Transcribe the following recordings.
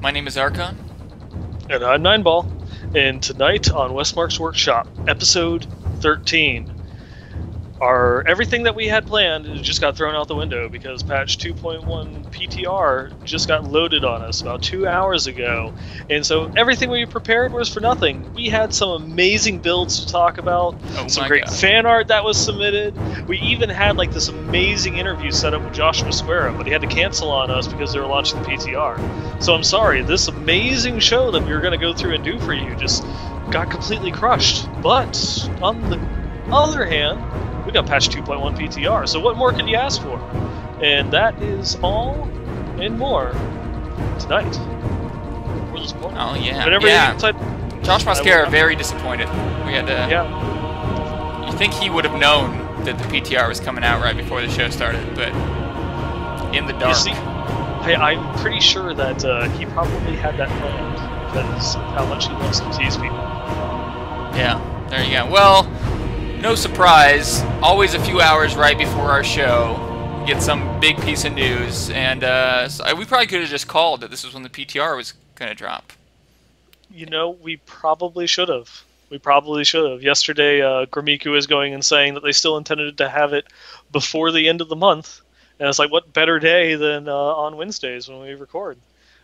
My name is Archon. And I'm Nineball. And tonight on Westmarch Workshop, episode 13, everything that we had planned just got thrown out the window because patch 2.1 PTR just got loaded on us about 2 hours ago. And so everything we prepared was for nothing. We had some amazing builds to talk about, some great fan art that was submitted. We even had like this amazing interview set up with Joshua Square, but he had to cancel on us because they were launching the PTR. So I'm sorry, this amazing show that we were going to go through and do for you just got completely crushed. But on the other hand, we got patch 2.1 PTR, so what more could you ask for? And that is all and more tonight. Or this morning. Oh, yeah. Whenever Josh Mosquera very disappointed. We had to... Yeah. You think he would have known that the PTR was coming out right before the show started, but in the dark. You see, I'm pretty sure that he probably had that planned because of how much he loves to tease people. Yeah, there you go. Well, no surprise, always a few hours right before our show, get some big piece of news, and so we probably could have just called that this was when the PTR was going to drop. You know, we probably should have. Yesterday, Grimiku was going and saying that they still intended to have it before the end of the month, and it's like, what better day than on Wednesdays when we record?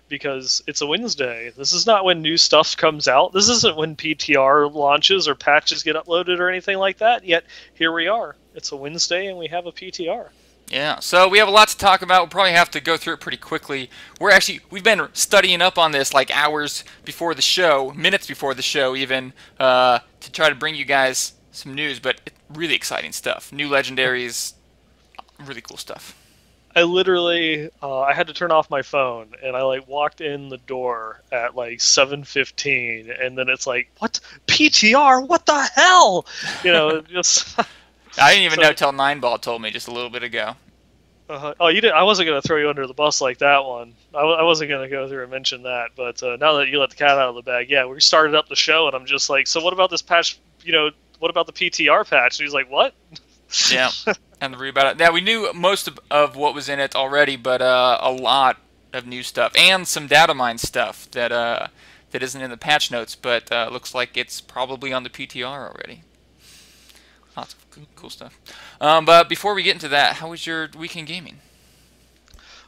Because it's a Wednesday. This is not when new stuff comes out. This isn't when PTR launches or patches get uploaded or anything like that. Yet, here we are. It's a Wednesday and we have a PTR. Yeah, so we have a lot to talk about. We'll probably have to go through it pretty quickly. We've been studying up on this like hours before the show, minutes before the show even, to try to bring you guys some news, but really exciting stuff. New legendaries, really cool stuff. I literally, I had to turn off my phone, and I walked in the door at 7:15, and then it's like, what? PTR? What the hell? You know, just... I didn't even know till Nineball told me just a little bit ago. Oh, you didn't? I wasn't going to throw you under the bus like that one. I wasn't going to go through and mention that, but now that you let the cat out of the bag, yeah, we started up the show, and I'm just like, so what about this patch, what about the PTR patch? And he's like, what? Yeah. And read about it. Yeah, we knew most of what was in it already, but a lot of new stuff and some data mine stuff that isn't in the patch notes, but looks like it's probably on the PTR already. Lots of cool stuff. But before we get into that, how was your weekend gaming?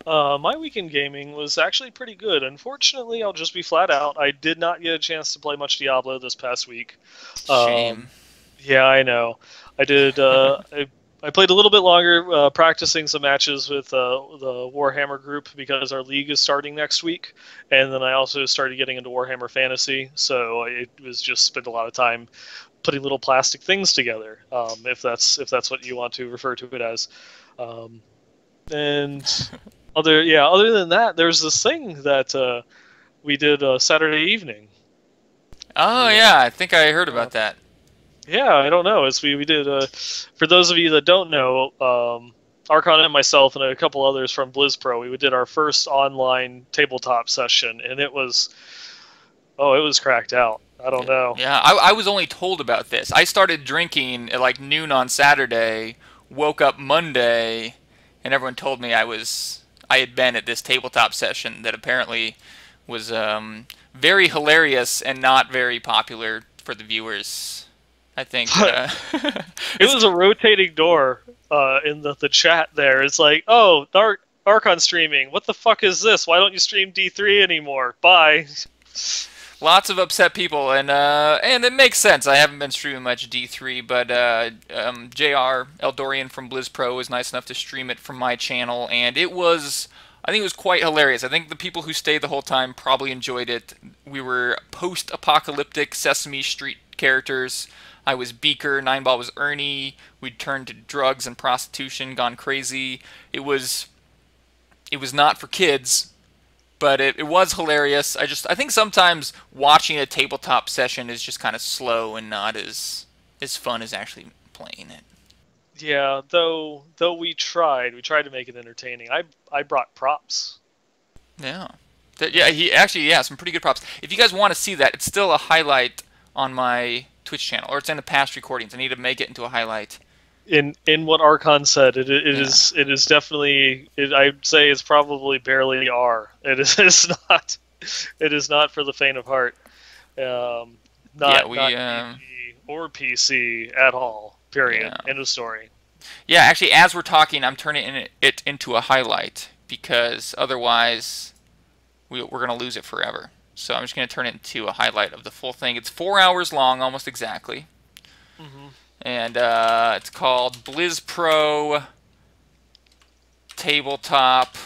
My weekend gaming was actually pretty good. Unfortunately, I'll just be flat out. I did not get a chance to play much Diablo this past week. Shame. Yeah, I know. I did. I played a little bit longer, practicing some matches with the Warhammer group because our league is starting next week, and then I also started getting into Warhammer Fantasy. So it was just spent a lot of time putting little plastic things together, if that's what you want to refer to it as. And other than that, there's this thing that we did Saturday evening. Oh yeah, I think I heard about that. Yeah, I don't know. We did, for those of you that don't know, Archon and myself and a couple others from BlizzPro, we did our first online tabletop session, and it was cracked out. I don't know. Yeah, I was only told about this. I started drinking at noon on Saturday, woke up Monday, and everyone told me I had been at this tabletop session that apparently was very hilarious and not very popular for the viewers. I think it was a rotating door in the chat there. It's like, oh, Archon streaming. What the fuck is this? Why don't you stream D3 anymore? Bye. Lots of upset people, and it makes sense. I haven't been streaming much D3, but JR Eldorian from BlizzPro was nice enough to stream it from my channel, and I think it was quite hilarious. I think the people who stayed the whole time probably enjoyed it. We were post-apocalyptic Sesame Street characters. I was Beaker, Nineball was Ernie. We'd turned to drugs and prostitution, gone crazy. It was not for kids, but it was hilarious. I think sometimes watching a tabletop session is just kind of slow and not as fun as actually playing it. Yeah, though we tried to make it entertaining. I brought props. Yeah. Yeah, some pretty good props. If you guys want to see that, it's still a highlight on my Twitch channel, or it's in the past recordings. I need to make it into a highlight. In what Archon said, it is definitely. I'd say it's probably barely R. It's not. It is not for the faint of heart. Um, Yeah, not PvP or PC at all. Period. yeah. End of story. Yeah, actually, as we're talking, I'm turning it into a highlight because otherwise we're going to lose it forever. So I'm just going to turn it into a highlight of the full thing. It's 4 hours long, almost exactly. Hmm. And it's called Blizz Pro Tabletop.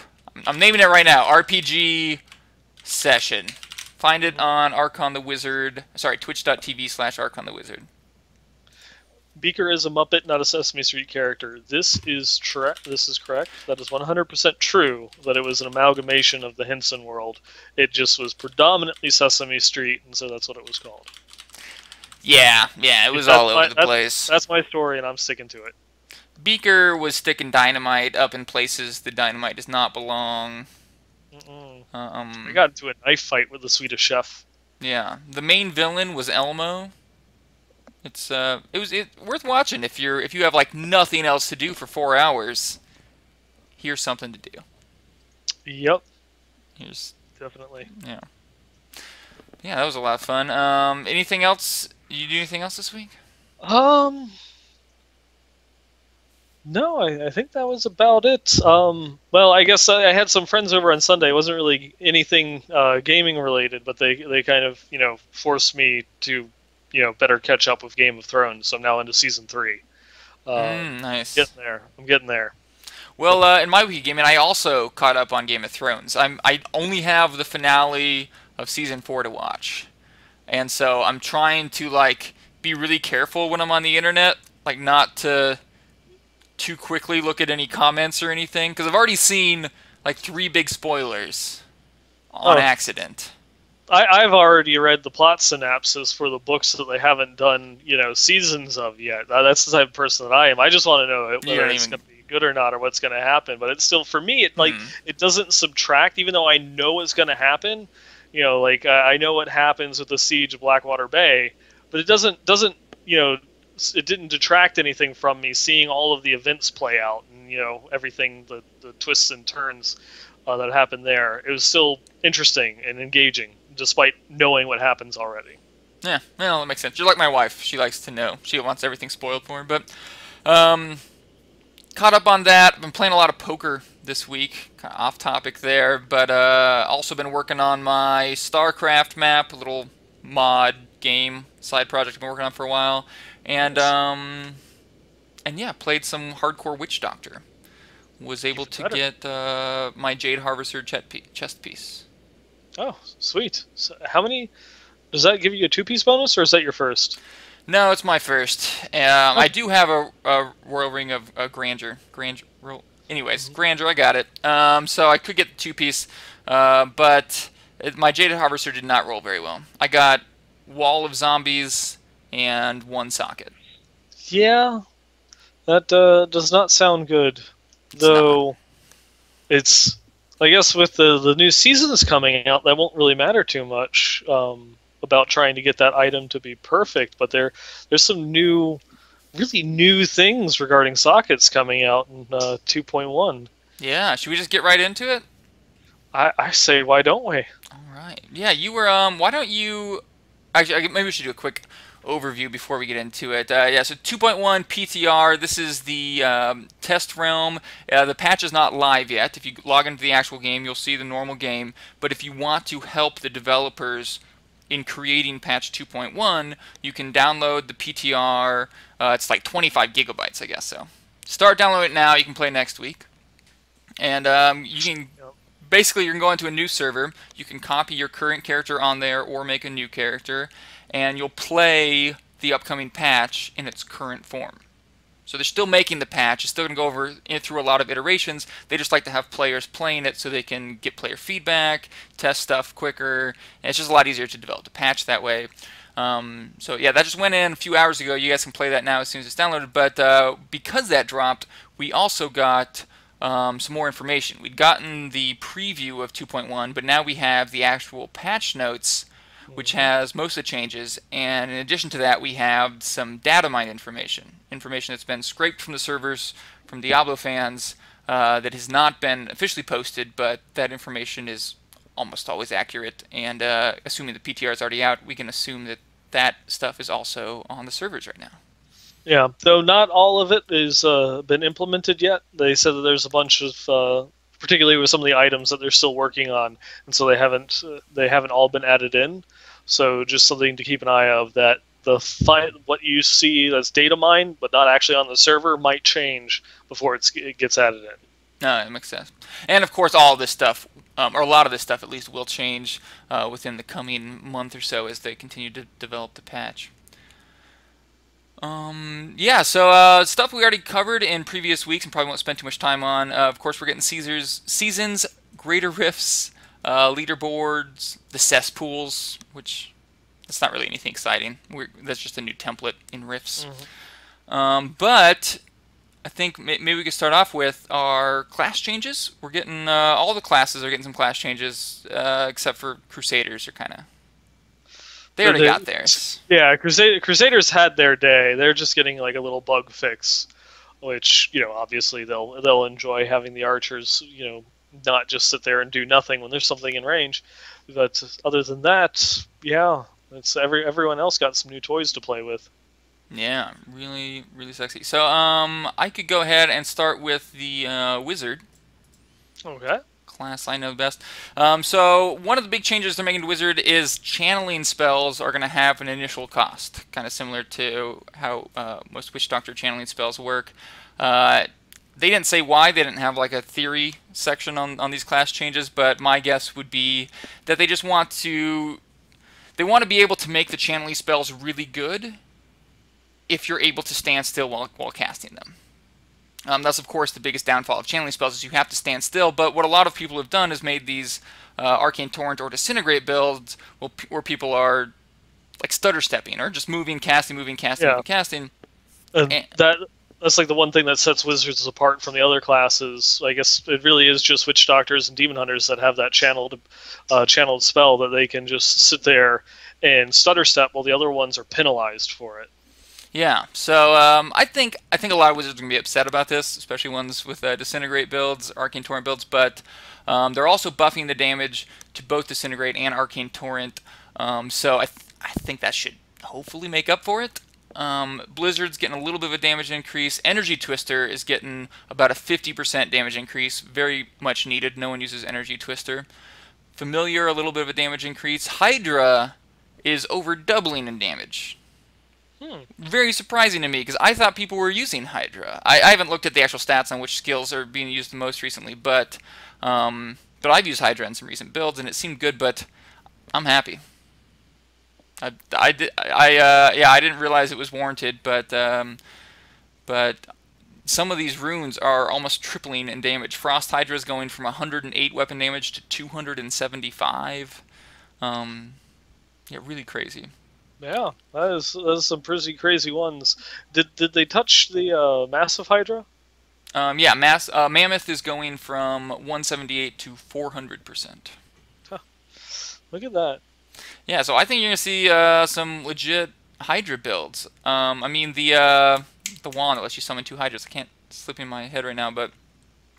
I'm naming it right now. RPG Session. Find it on Archon the Wizard. Sorry, twitch.tv/ArchonTheWizard. Beaker is a Muppet, not a Sesame Street character. This is This is correct. That is 100% true. That it was an amalgamation of the Henson world. It just was predominantly Sesame Street, and so that's what it was called. Yeah, it was all over the place. That's my story, and I'm sticking to it. Beaker was sticking dynamite up in places the dynamite does not belong. I got into a knife fight with the Swedish chef. Yeah, the main villain was Elmo. It was worth watching if you have like nothing else to do for 4 hours. Here's something to do. Yep. Here's definitely. Yeah, that was a lot of fun. Anything else? You do anything else this week? No, I think that was about it. Well, I guess I had some friends over on Sunday. It wasn't really anything gaming related, but they kind of forced me to better catch up with Game of Thrones. So I'm now into season 3. Nice. I'm getting there. Well, in my week gaming, I also caught up on Game of Thrones. I only have the finale of season 4 to watch, and so I'm trying to like be really careful when I'm on the internet, like not to too quickly look at any comments or anything, because I've already seen like 3 big spoilers on accident. I've already read the plot synopsis for the books that they haven't done, seasons of yet. That's the type of person that I am. I just want to know whether it's going to be good or not, or what's going to happen. But it's still, for me, it doesn't subtract, even though I know what's going to happen. I know what happens with the siege of Blackwater Bay, but it doesn't it didn't detract anything from me seeing all of the events play out and everything, the twists and turns that happened there. It was still interesting and engaging despite knowing what happens already. Yeah, well, that makes sense. You're like my wife. She likes to know. She wants everything spoiled for her. But caught up on that. I've been playing a lot of poker this week. Kind of off topic there, but also been working on my StarCraft map, a little mod game side project I've been working on for a while. And yeah, played some hardcore Witch Doctor. Was able to get my Jade Harvester chest piece. Oh, sweet. So how many? Does that give you a 2-piece bonus, or is that your first? No, it's my first. I do have a Royal Ring of Grandeur. Anyways, Grandeur, I got it. So I could get the 2-piece, but my Jaded Harvester did not roll very well. I got Wall of Zombies and 1 socket. Yeah, that does not sound good. It's I guess with the new seasons coming out, that won't really matter too much about trying to get that item to be perfect. But there's some really new things regarding sockets coming out in 2.1. Yeah, should we just get right into it? I say, why don't we? All right. Yeah, you were. Why don't you? Actually, maybe we should do a quick overview before we get into it. Yeah, so 2.1 PTR, this is the test realm. The patch is not live yet. If you log into the actual game, you'll see the normal game. But if you want to help the developers in creating patch 2.1, you can download the PTR. It's like 25 gigabytes, I guess. So start downloading it now. You can play next week. And you can... Basically, you're going to go into a new server. You can copy your current character on there or make a new character, and you'll play the upcoming patch in its current form. So they're still making the patch. It's still going to go over through a lot of iterations. They just like to have players playing it so they can get player feedback, test stuff quicker, and it's just a lot easier to develop the patch that way. So yeah, that just went in a few hours ago. You guys can play that now as soon as it's downloaded. But because that dropped, we also got... some more information. We'd gotten the preview of 2.1, but now we have the actual patch notes, which has most of the changes, and in addition to that we have some data mine information that's been scraped from the servers from Diablo fans that has not been officially posted, but that information is almost always accurate. And assuming the PTR is already out, we can assume that that stuff is also on the servers right now. Yeah, though not all of it is been implemented yet. They said that there's a bunch of, particularly with some of the items that they're still working on, and so they haven't all been added in. So just something to keep an eye of, that what you see as data mined but not actually on the server might change before it gets added in. No, it makes sense. And of course, all of this stuff, or a lot of this stuff at least, will change within the coming month or so as they continue to develop the patch. Yeah, so stuff we already covered in previous weeks and probably won't spend too much time on. Of course, we're getting seasons, greater rifts, leaderboards, the cesspools, which that's not really anything exciting. That's just a new template in rifts. But I think maybe we could start off with our class changes. We're getting all the classes are getting some class changes, except for Crusaders are kind of. They already got theirs. Yeah, Crusaders had their day. They're just getting like a little bug fix, which, you know, obviously they'll enjoy having the archers, you know, not just sit there and do nothing when there's something in range. But other than that, yeah, it's everyone else got some new toys to play with. Yeah, really, really sexy. So I could go ahead and start with the wizard. Okay. Class I know best. So one of the big changes they're making to Wizard is channeling spells are going to have an initial cost, kind of similar to how most Witch Doctor channeling spells work. They didn't say why. They didn't have like a theory section on these class changes, but my guess would be that they just want to be able to make the channeling spells really good if you're able to stand still while casting them. That's, of course, the biggest downfall of channeling spells is you have to stand still, but what a lot of people have done is made these Arcane Torrent or Disintegrate builds where people are like stutter stepping or just moving, casting, moving, casting, moving, casting. That's like the one thing that sets Wizards apart from the other classes. I guess it really is just Witch Doctors and Demon Hunters that have that channeled spell that they can just sit there and stutter step while the other ones are penalized for it. Yeah, so I think a lot of Wizards are going to be upset about this, especially ones with Disintegrate builds, Arcane Torrent builds, but they're also buffing the damage to both Disintegrate and Arcane Torrent, so I think that should hopefully make up for it. Blizzard's getting a little bit of a damage increase. Energy Twister is getting about a 50% damage increase, very much needed. No one uses Energy Twister. Familiar, a little bit of a damage increase. Hydra is over doubling in damage. Very surprising to me, because I thought people were using Hydra. I haven't looked at the actual stats on which skills are being used the most recently, but I've used Hydra in some recent builds, and it seemed good, but I'm happy. I didn't realize it was warranted, but some of these runes are almost tripling in damage. Frost Hydra is going from 108 weapon damage to 275. Yeah, really crazy. Yeah, that is some pretty crazy ones. Did they touch the Massive Hydra? Yeah, Mammoth is going from 178 to 400%. Huh. Look at that. Yeah, so I think you're gonna see some legit Hydra builds. I mean the wand that lets you summon 2 Hydras. I can't slip in my head right now, but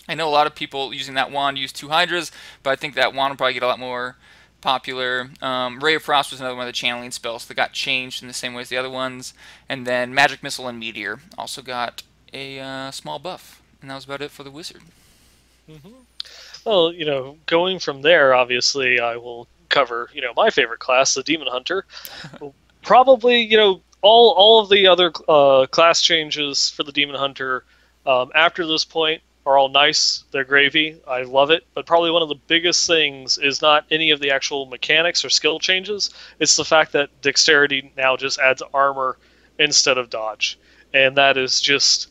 I know a lot of people using that wand use 2 Hydras, but I think that wand will probably get a lot more popular. Ray of Frost was another one of the channeling spells that got changed in the same way as the other ones. And then Magic Missile and Meteor also got a small buff. And that was about it for the Wizard. Well, going from there, obviously, I will cover, my favorite class, the Demon Hunter. Probably, all of the other class changes for the Demon Hunter after this point are all nice. They're gravy. I love it. But probably one of the biggest things is not any of the actual mechanics or skill changes. It's the fact that Dexterity now just adds armor instead of dodge. And that is just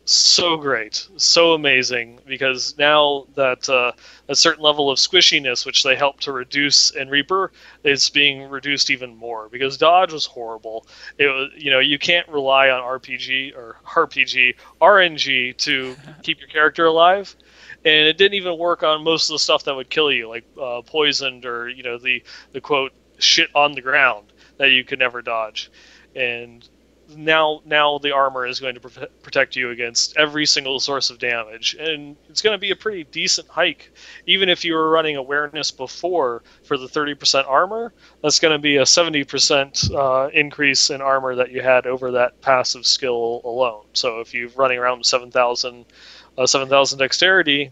so great, so amazing, because now that a certain level of squishiness, which they helped to reduce in Reaper, is being reduced even more, because dodge was horrible. It was, you can't rely on RNG to keep your character alive, and it didn't even work on most of the stuff that would kill you, like poisoned or the quote shit on the ground that you could never dodge. And now the armor is going to protect you against every single source of damage, and it's going to be a pretty decent hike. Even if you were running awareness before for the 30% armor, that's going to be a 70% increase in armor that you had over that passive skill alone. So if you're running around 7,000 dexterity,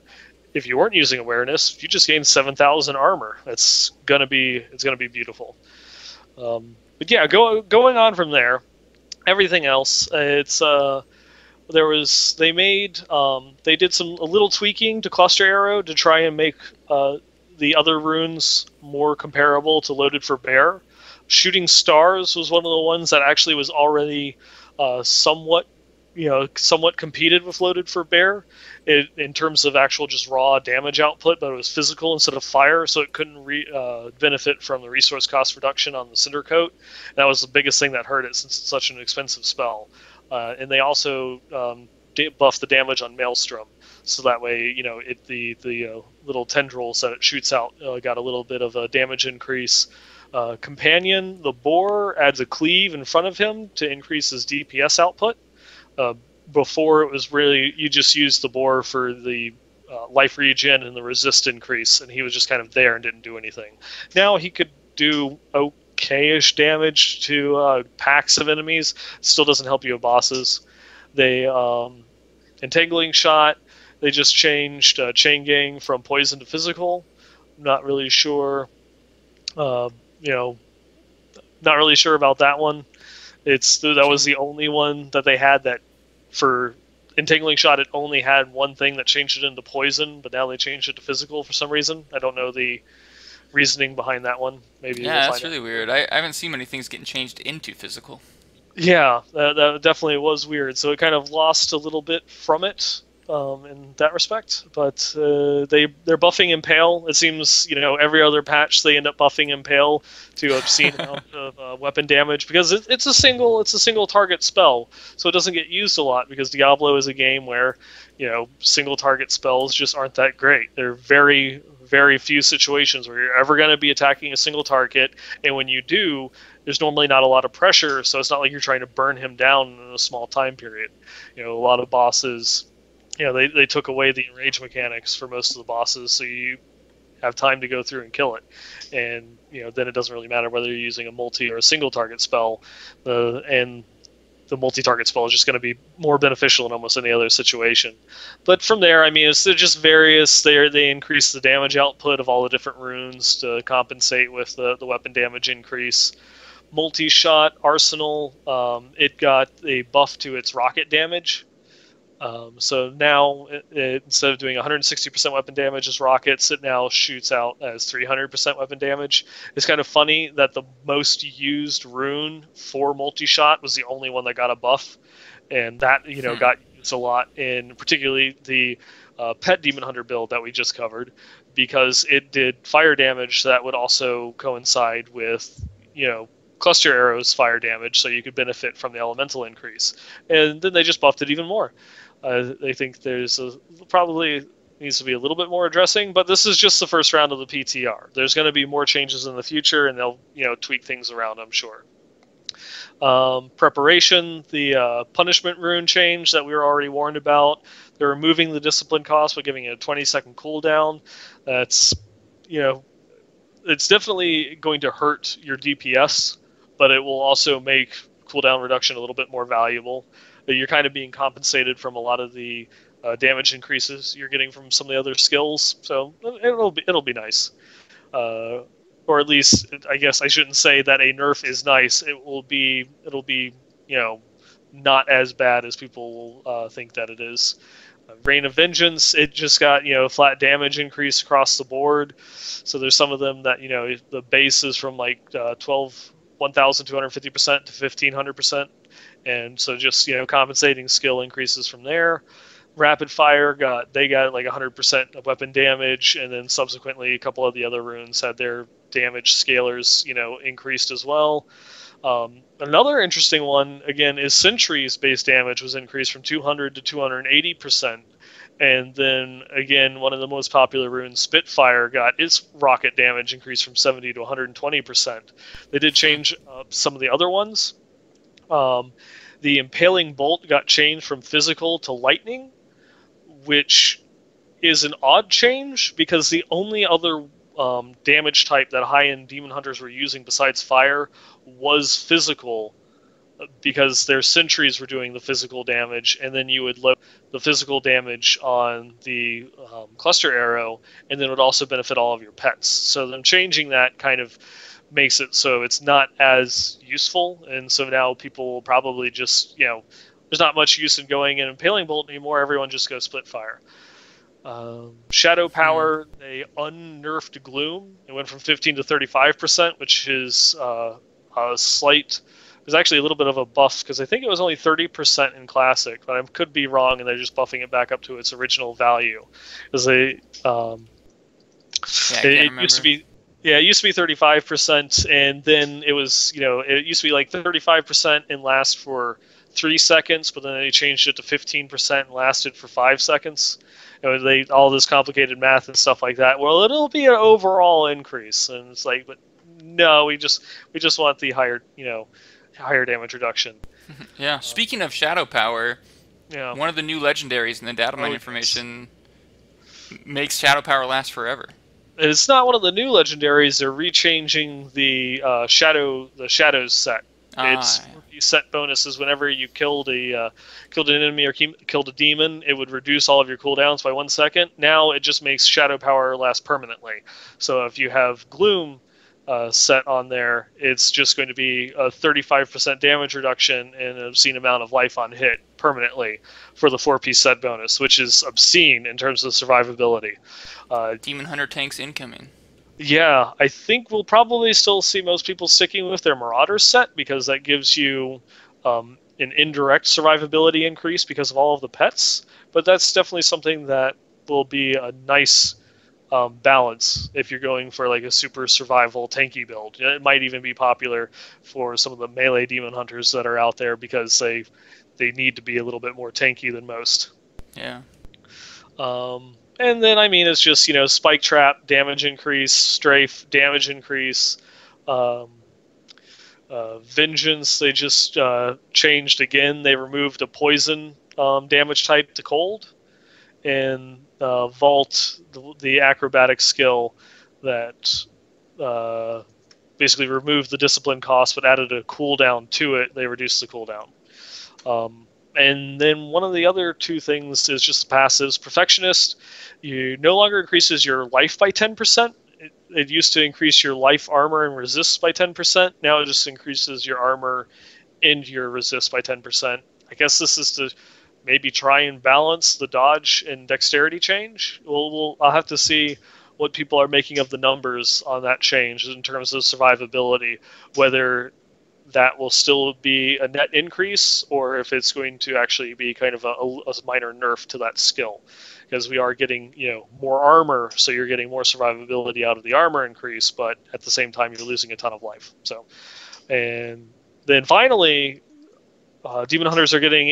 if you weren't using awareness, you just gained 7,000 armor. It's gonna be beautiful. But yeah, going on from there, everything else, they did a little tweaking to cluster arrow to try and make the other runes more comparable to Loaded for Bear. Shooting Stars was one of the ones that actually was already somewhat competed with Loaded for Bear in terms of actual just raw damage output, but it was physical instead of fire, so it couldn't benefit from the resource cost reduction on the Cinder Coat. And that was the biggest thing that hurt it, since it's such an expensive spell. And they also buffed the damage on Maelstrom, so that way, the little tendrils that it shoots out got a little bit of a damage increase. Companion, the Boar, adds a cleave in front of him to increase his DPS output. Before, it was really, you just used the Boar for the life regen and the resist increase, and he was just kind of there and didn't do anything. Now he could do okay-ish damage to packs of enemies. Still doesn't help you with bosses. They Entangling Shot, they just changed Chain Gang from poison to physical. I'm not really sure. Not really sure about that one. That was the only one that they had that, for Entangling Shot, it only had one thing that changed it into poison, but now they changed it to physical for some reason. I don't know the reasoning behind that one. Maybe yeah, that's really weird. I haven't seen many things getting changed into physical. Yeah, that definitely was weird. So it kind of lost a little bit from it in that respect. But they're buffing Impale. It seems, every other patch they end up buffing Impale to obscene amount of weapon damage, because it's a single target spell, so it doesn't get used a lot, because Diablo is a game where single target spells just aren't that great. There are very, very few situations where you're ever going to be attacking a single target, and when you do, there's normally not a lot of pressure, so it's not like you're trying to burn him down in a small time period. A lot of bosses, they took away the enrage mechanics for most of the bosses, so you have time to go through and kill it. And then it doesn't really matter whether you're using a multi or a single target spell, and the multi-target spell is just going to be more beneficial in almost any other situation. But from there, it's just various. They increase the damage output of all the different runes to compensate with the weapon damage increase. Multi-shot Arsenal, it got a buff to its rocket damage. So now, instead of doing 160% weapon damage as rockets, it now shoots out as 300% weapon damage. It's kind of funny that the most used rune for multi-shot was the only one that got a buff, and that got used a lot in particularly the Pet Demon Hunter build that we just covered, because it did fire damage that would also coincide with cluster arrows fire damage, so you could benefit from the elemental increase. And then they just buffed it even more. They think there's probably needs to be a little bit more addressing, but this is just the first round of the PTR. There's going to be more changes in the future, and they'll tweak things around, I'm sure. Preparation, the punishment rune change that we were already warned about. They're removing the discipline cost by giving it a 20-second cooldown. That's it's definitely going to hurt your DPS, but it will also make cooldown reduction a little bit more valuable. You're kind of being compensated from a lot of the damage increases you're getting from some of the other skills, so it'll be nice. Or at least, I guess I shouldn't say that a nerf is nice. It'll be not as bad as people will think that it is. Reign of Vengeance, it just got flat damage increase across the board. So there's some of them that the base is from like 1,250% to 1,500%. And so just compensating skill increases from there. Rapid Fire got like 100% of weapon damage, and then subsequently a couple of the other runes had their damage scalars increased as well. Another interesting one again is Sentry's base damage was increased from 200 to 280%. And then again, one of the most popular runes, Spitfire, got its rocket damage increased from 70 to 120%. They did change some of the other ones. the Impaling Bolt got changed from physical to lightning, which is an odd change because the only other damage type that high-end demon hunters were using besides fire was physical, because their sentries were doing the physical damage, and then you would load the physical damage on the cluster arrow, and then it would also benefit all of your pets. So them changing that kind of makes it so it's not as useful, and so now people will probably just, there's not much use in going in Impaling Bolt anymore. Everyone just goes split fire. Shadow Power, they unnerfed Gloom. It went from 15 to 35%, which is a slight... There's actually a little bit of a buff, because I think it was only 30% in Classic, but I could be wrong, and they're just buffing it back up to its original value. Because it used to be... Yeah, it used to be 35%, and then it was, it used to be like 35% and last for 3 seconds, but then they changed it to 15% and lasted for 5 seconds. All this complicated math and stuff like that. Well, it'll be an overall increase, and it's like, but no, we just want the higher, higher damage reduction. Yeah. Speaking of Shadow Power, yeah, one of the new legendaries in the data mine information makes Shadow Power last forever. It's not one of the new legendaries. They're rechanging the Shadows set. It's set bonuses whenever you killed an enemy or killed a demon. It would reduce all of your cooldowns by 1 second. Now it just makes Shadow Power last permanently. So if you have Gloom set on there, it's just going to be a 35% damage reduction and an obscene amount of life on hit permanently for the 4-piece set bonus, which is obscene in terms of survivability. Demon Hunter tanks incoming. Yeah, I think we'll probably still see most people sticking with their Marauders set, because that gives you an indirect survivability increase because of all of the pets. But that's definitely something that will be a nice balance if you're going for like a super survival tanky build. It might even be popular for some of the melee demon hunters that are out there, because they need to be a little bit more tanky than most. Yeah. And then, it's just, Spike Trap, damage increase, Strafe, damage increase, Vengeance, they just changed again. They removed a poison damage type to cold, and Vault, the acrobatic skill that basically removed the discipline cost but added a cooldown to it, they reduced the cooldown. And then one of the other two things is just passives. Perfectionist, you no longer increases your life by 10%. It used to increase your life, armor, and resist by 10%. Now it just increases your armor and your resist by 10%. I guess this is to maybe try and balance the dodge and dexterity change. I'll have to see what people are making of the numbers on that change in terms of survivability, whether that will still be a net increase, or if it's going to actually be kind of a minor nerf to that skill, because we are getting more armor, so you're getting more survivability out of the armor increase, but at the same time you're losing a ton of life. So, and then finally, demon hunters are getting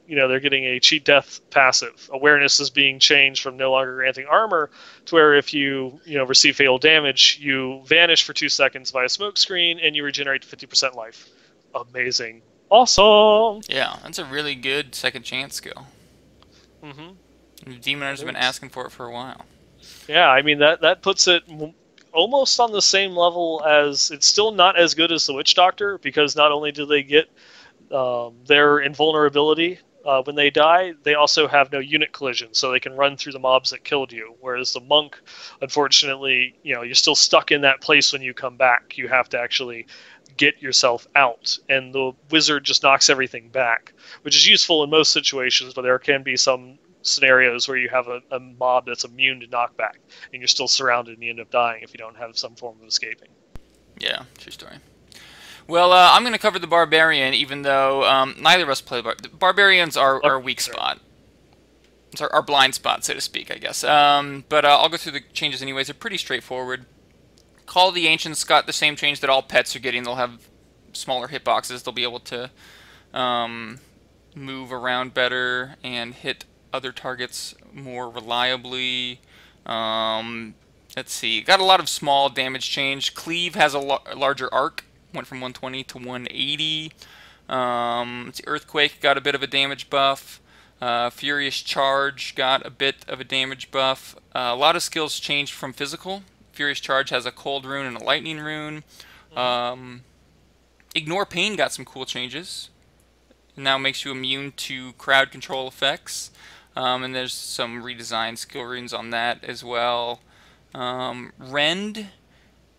they're getting a cheat death passive. Awareness is being changed from no longer granting armor to where if you receive fatal damage, you vanish for 2 seconds via smoke screen and you regenerate to 50% life. Amazing, awesome. Yeah, that's a really good second chance skill. Demon hunters have been asking for it for a while. Yeah, that puts it almost on the same level as, it's still not as good as the Witch Doctor, because not only do they get their invulnerability when they die, they also have no unit collision, so they can run through the mobs that killed you. Whereas the monk, unfortunately, you're still stuck in that place when you come back. You have to actually get yourself out, and the wizard just knocks everything back, which is useful in most situations, but there can be some scenarios where you have a mob that's immune to knockback, and you're still surrounded and you end up dying if you don't have some form of escaping. Yeah, true story. Well, I'm going to cover the Barbarian, even though neither of us play Barbarians are our weak spot. It's our blind spot, so to speak, I guess. But I'll go through the changes anyways. They're pretty straightforward. Call of the Ancients got the same change that all pets are getting. They'll have smaller hitboxes. They'll be able to move around better and hit other targets more reliably. Let's see. Got a lot of small damage change. Cleave has a larger arc. Went from 120 to 180. Let's see, Earthquake got a bit of a damage buff. Furious Charge got a bit of a damage buff. A lot of skills changed from physical. Furious Charge has a cold rune and a lightning rune. Ignore Pain got some cool changes. It now makes you immune to crowd control effects. And there's some redesigned skill runes on that as well. Rend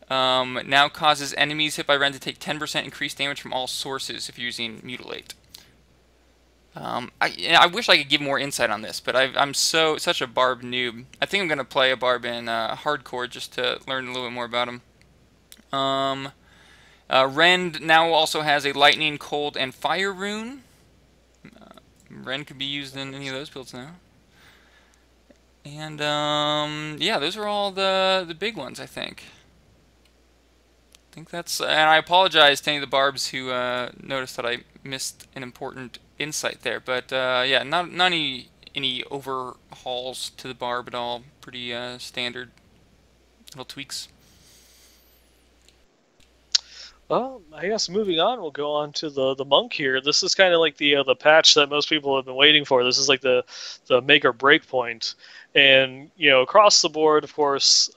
now causes enemies hit by Rend to take 10% increased damage from all sources if you're using Mutilate. I wish I could give more insight on this, but I'm such a Barb noob. I think I'm going to play a Barb in Hardcore just to learn a little bit more about him. Rend now also has a Lightning, Cold, and Fire rune. Rend could be used in any of those builds now. And yeah, those are all the big ones, I think. I think that's, and I apologize to any of the Barbs who noticed that I missed an important insight there. But yeah, not any overhauls to the Barb at all. Pretty standard little tweaks. Well, I guess moving on, we'll go on to the monk here. This is kind of like the patch that most people have been waiting for. This is like the make or break point. And across the board, of course,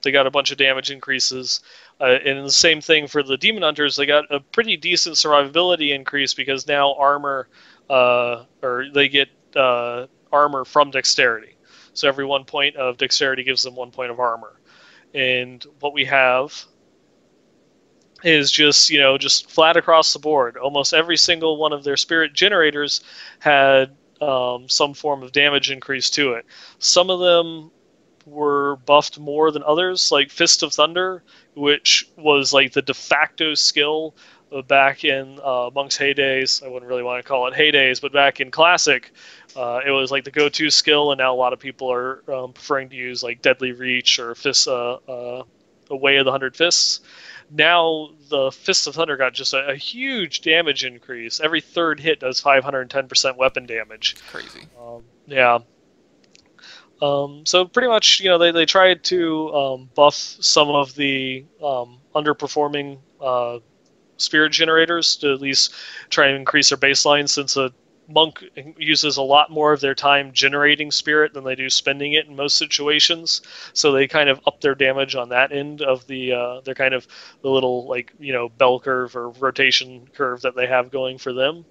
they got a bunch of damage increases. And the same thing for the Demon Hunters. They got a pretty decent survivability increase because now armor, or they get armor from dexterity. So every 1 point of dexterity gives them 1 point of armor. And what we have is just flat across the board. Almost every single one of their spirit generators had some form of damage increase to it. Some of them were buffed more than others, like Fist of Thunder, which was like the de facto skill back in Monk's heydays. I wouldn't really want to call it heydays, but back in Classic, it was like the go-to skill, and now a lot of people are preferring to use like Deadly Reach or Fist, Way of the 100 Fists. Now the Fist of Thunder got just a huge damage increase. Every third hit does 510% weapon damage. Crazy. Yeah. So pretty much, they tried to buff some of the underperforming spirit generators to at least try and increase their baseline, since a monk uses a lot more of their time generating spirit than they do spending it in most situations. So they kind of up their damage on that end of they're kind of the little bell curve or rotation curve that they have going for them.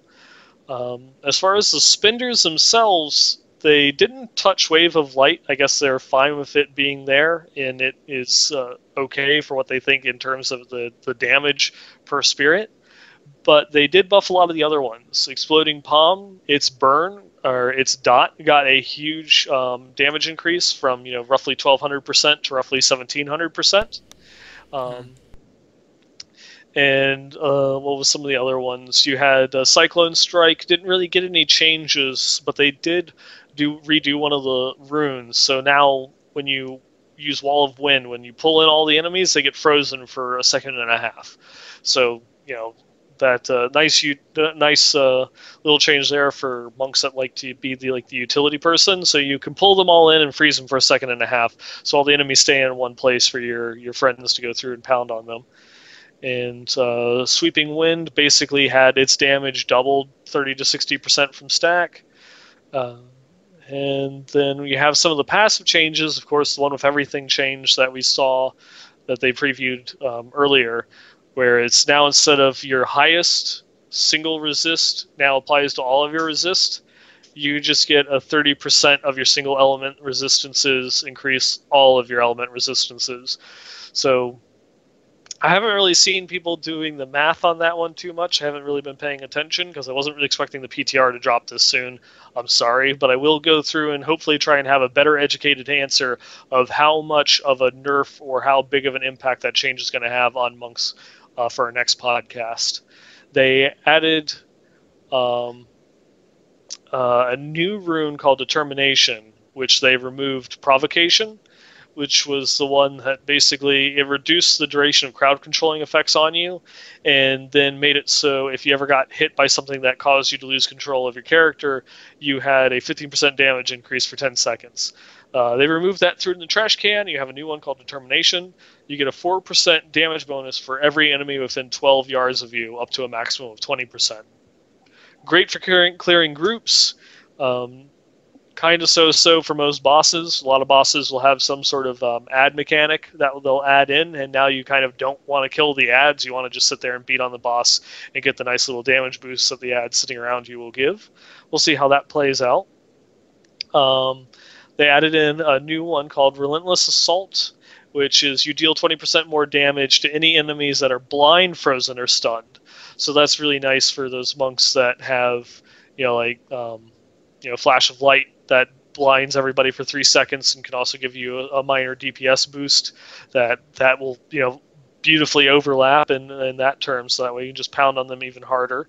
As far as the spenders themselves, they didn't touch Wave of Light. I guess they're fine with it being there, and it is okay for what they think in terms of the damage per spirit. But they did buff a lot of the other ones. Exploding Palm, its burn, or its dot, got a huge damage increase from roughly 1,200% to roughly 1,700%. And what was some of the other ones? You had Cyclone Strike. Didn't really get any changes, but they did redo one of the runes. So now when you use Wall of Wind, when you pull in all the enemies, they get frozen for a second and a half. So that nice little change there for monks that like to be the utility person. So you can pull them all in and freeze them for a second and a half, so all the enemies stay in one place for your friends to go through and pound on them. And Sweeping Wind basically had its damage doubled 30 to 60% from stack. And then you have some of the passive changes. Of course, the one with everything change that we saw that they previewed earlier, where it's now, instead of your highest single resist now applies to all of your resist, you just get a 30% of your single element resistances increase all of your element resistances. So I haven't really seen people doing the math on that one too much. I haven't really been paying attention because I wasn't really expecting the PTR to drop this soon. I'm sorry, but I will go through and hopefully try and have a better educated answer of how much of a nerf or how big of an impact that change is going to have on monks for our next podcast. They added a new rune called Determination, which they removed Provocation, which was the one that basically it reduced the duration of crowd controlling effects on you, and then made it so if you ever got hit by something that caused you to lose control of your character, you had a 15% damage increase for 10 seconds. They removed that, threw it in the trash can. You have a new one called Determination. You get a 4% damage bonus for every enemy within 12 yards of you, up to a maximum of 20%. Great for clearing groups. Kind of so-so for most bosses. A lot of bosses will have some sort of ad mechanic that they'll add in, and now you kind of don't want to kill the ads. You want to just sit there and beat on the boss and get the nice little damage boosts that the ads sitting around you will give. We'll see how that plays out. They added in a new one called Relentless Assault, which is you deal 20% more damage to any enemies that are blind, frozen, or stunned. So that's really nice for those monks that have, flash of light that blinds everybody for 3 seconds and can also give you a minor DPS boost that will, beautifully overlap in that term, so that way you can just pound on them even harder.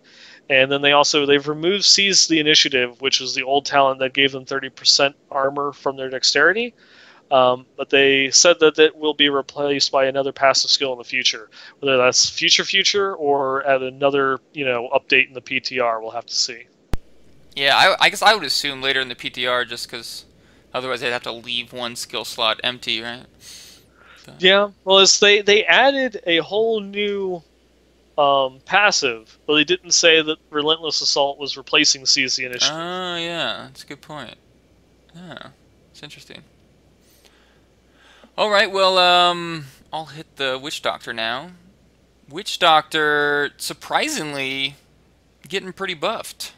And then they've removed Seize the Initiative, which was the old talent that gave them 30% armor from their dexterity. But they said that it will be replaced by another passive skill in the future. Whether that's future or at another update in the PTR, we'll have to see. Yeah, I guess I would assume later in the PTR, just because otherwise they'd have to leave one skill slot empty, right? So. Yeah, well, they added a whole new passive, but they didn't say that Relentless Assault was replacing Seize the Initiative. Oh, yeah, that's a good point. Yeah, it's interesting. Alright, well, I'll hit the Witch Doctor now. Witch Doctor, surprisingly, getting pretty buffed.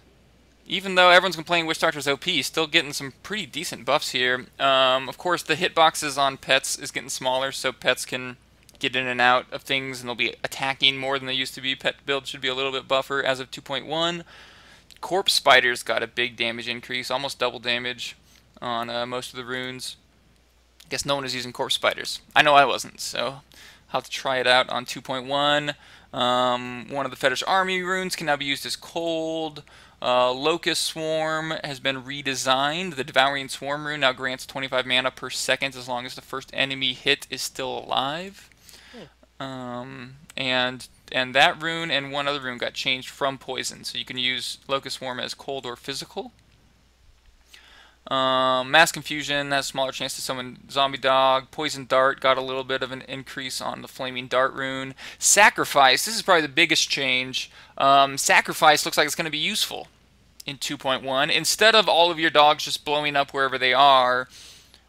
Even though everyone's complaining Witch Doctor's OP, still getting some pretty decent buffs here. Of course, the hitboxes on pets is getting smaller, so pets can get in and out of things, and they'll be attacking more than they used to be. Pet build should be a little bit buffer as of 2.1. Corpse Spiders got a big damage increase, almost double damage on most of the runes. I guess no one is using Corpse Spiders. I know I wasn't, so I'll have to try it out on 2.1. One of the Fetish Army runes can now be used as cold. Locust Swarm has been redesigned. The Devouring Swarm rune now grants 25 mana per second as long as the first enemy hit is still alive. And that rune and one other rune got changed from poison, so you can use Locust Swarm as cold or physical. Mass Confusion has a smaller chance to summon Zombie Dog. Poison Dart got a little bit of an increase on the Flaming Dart rune. Sacrifice, this is probably the biggest change. Sacrifice looks like it's going to be useful in 2.1. Instead of all of your dogs just blowing up wherever they are,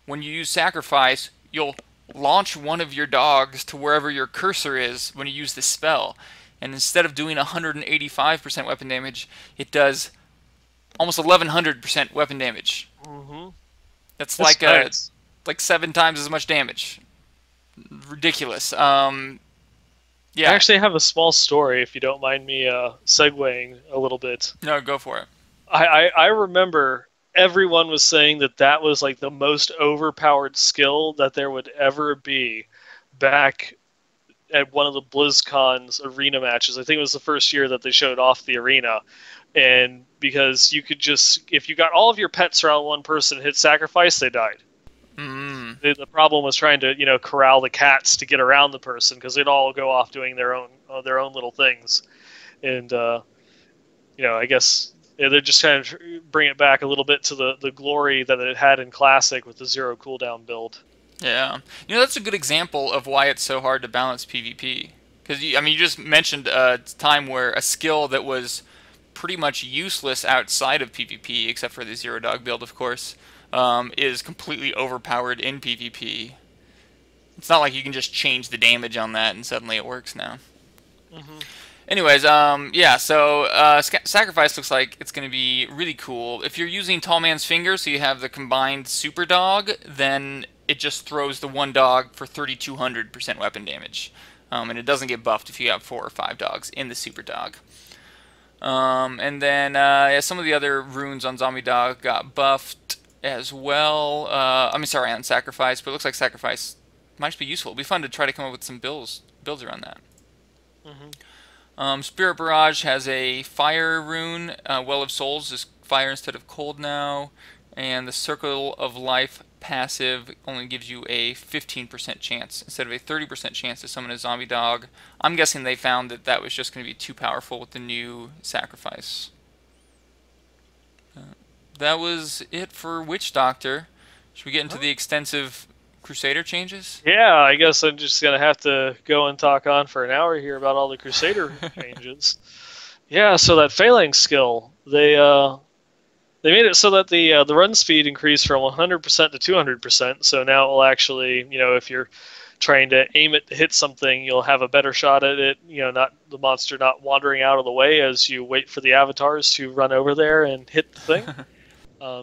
when you use Sacrifice, you'll launch one of your dogs to wherever your cursor is when you use this spell. And instead of doing 185% weapon damage, it does almost 1100% weapon damage. Mm-hmm. That's nice. Like 7 times as much damage. Ridiculous. Yeah. I actually have a small story, if you don't mind me segueing a little bit. No, go for it. I remember everyone was saying that was like the most overpowered skill that there would ever be back at one of the BlizzCon's arena matches. I think it was the first year that they showed off the arena. And because you could just, if you got all of your pets around one person and hit Sacrifice, they died. Mm. The problem was trying to, corral the cats to get around the person, because they'd all go off doing their own little things. And, I guess they're just trying to bring it back a little bit to the glory that it had in Classic with the 0 cooldown build. Yeah. That's a good example of why it's so hard to balance PvP. Because, you just mentioned a time where a skill that was pretty much useless outside of PvP, except for the 0 dog build, of course, is completely overpowered in PvP. It's not like you can just change the damage on that and suddenly it works now. Mm-hmm. Anyways, yeah, so Sacrifice looks like it's going to be really cool. If you're using Tall Man's Finger, so you have the combined Super Dog, then it just throws the one dog for 3200% weapon damage. And it doesn't get buffed if you have 4 or 5 dogs in the Super Dog. And then yeah, some of the other runes on Zombie Dog got buffed as well. Sorry, on Sacrifice, but it looks like Sacrifice might be useful. It'll be fun to try to come up with some builds around that. Mm-hmm. Spirit Barrage has a fire rune. Well of Souls is fire instead of cold now. And the Circle of Life passive only gives you a 15% chance instead of a 30% chance to summon a Zombie Dog. I'm guessing they found that was just going to be too powerful with the new Sacrifice. That was it for Witch Doctor. Should we get into the extensive Crusader changes? Yeah, I guess I'm just gonna have to go and talk on for an hour here about all the Crusader changes. Yeah, so that phalanx skill, they made it so that the run speed increased from 100% to 200%. So now it will actually, if you're trying to aim it to hit something, you'll have a better shot at it. Not the monster not wandering out of the way as you wait for the avatars to run over there and hit the thing.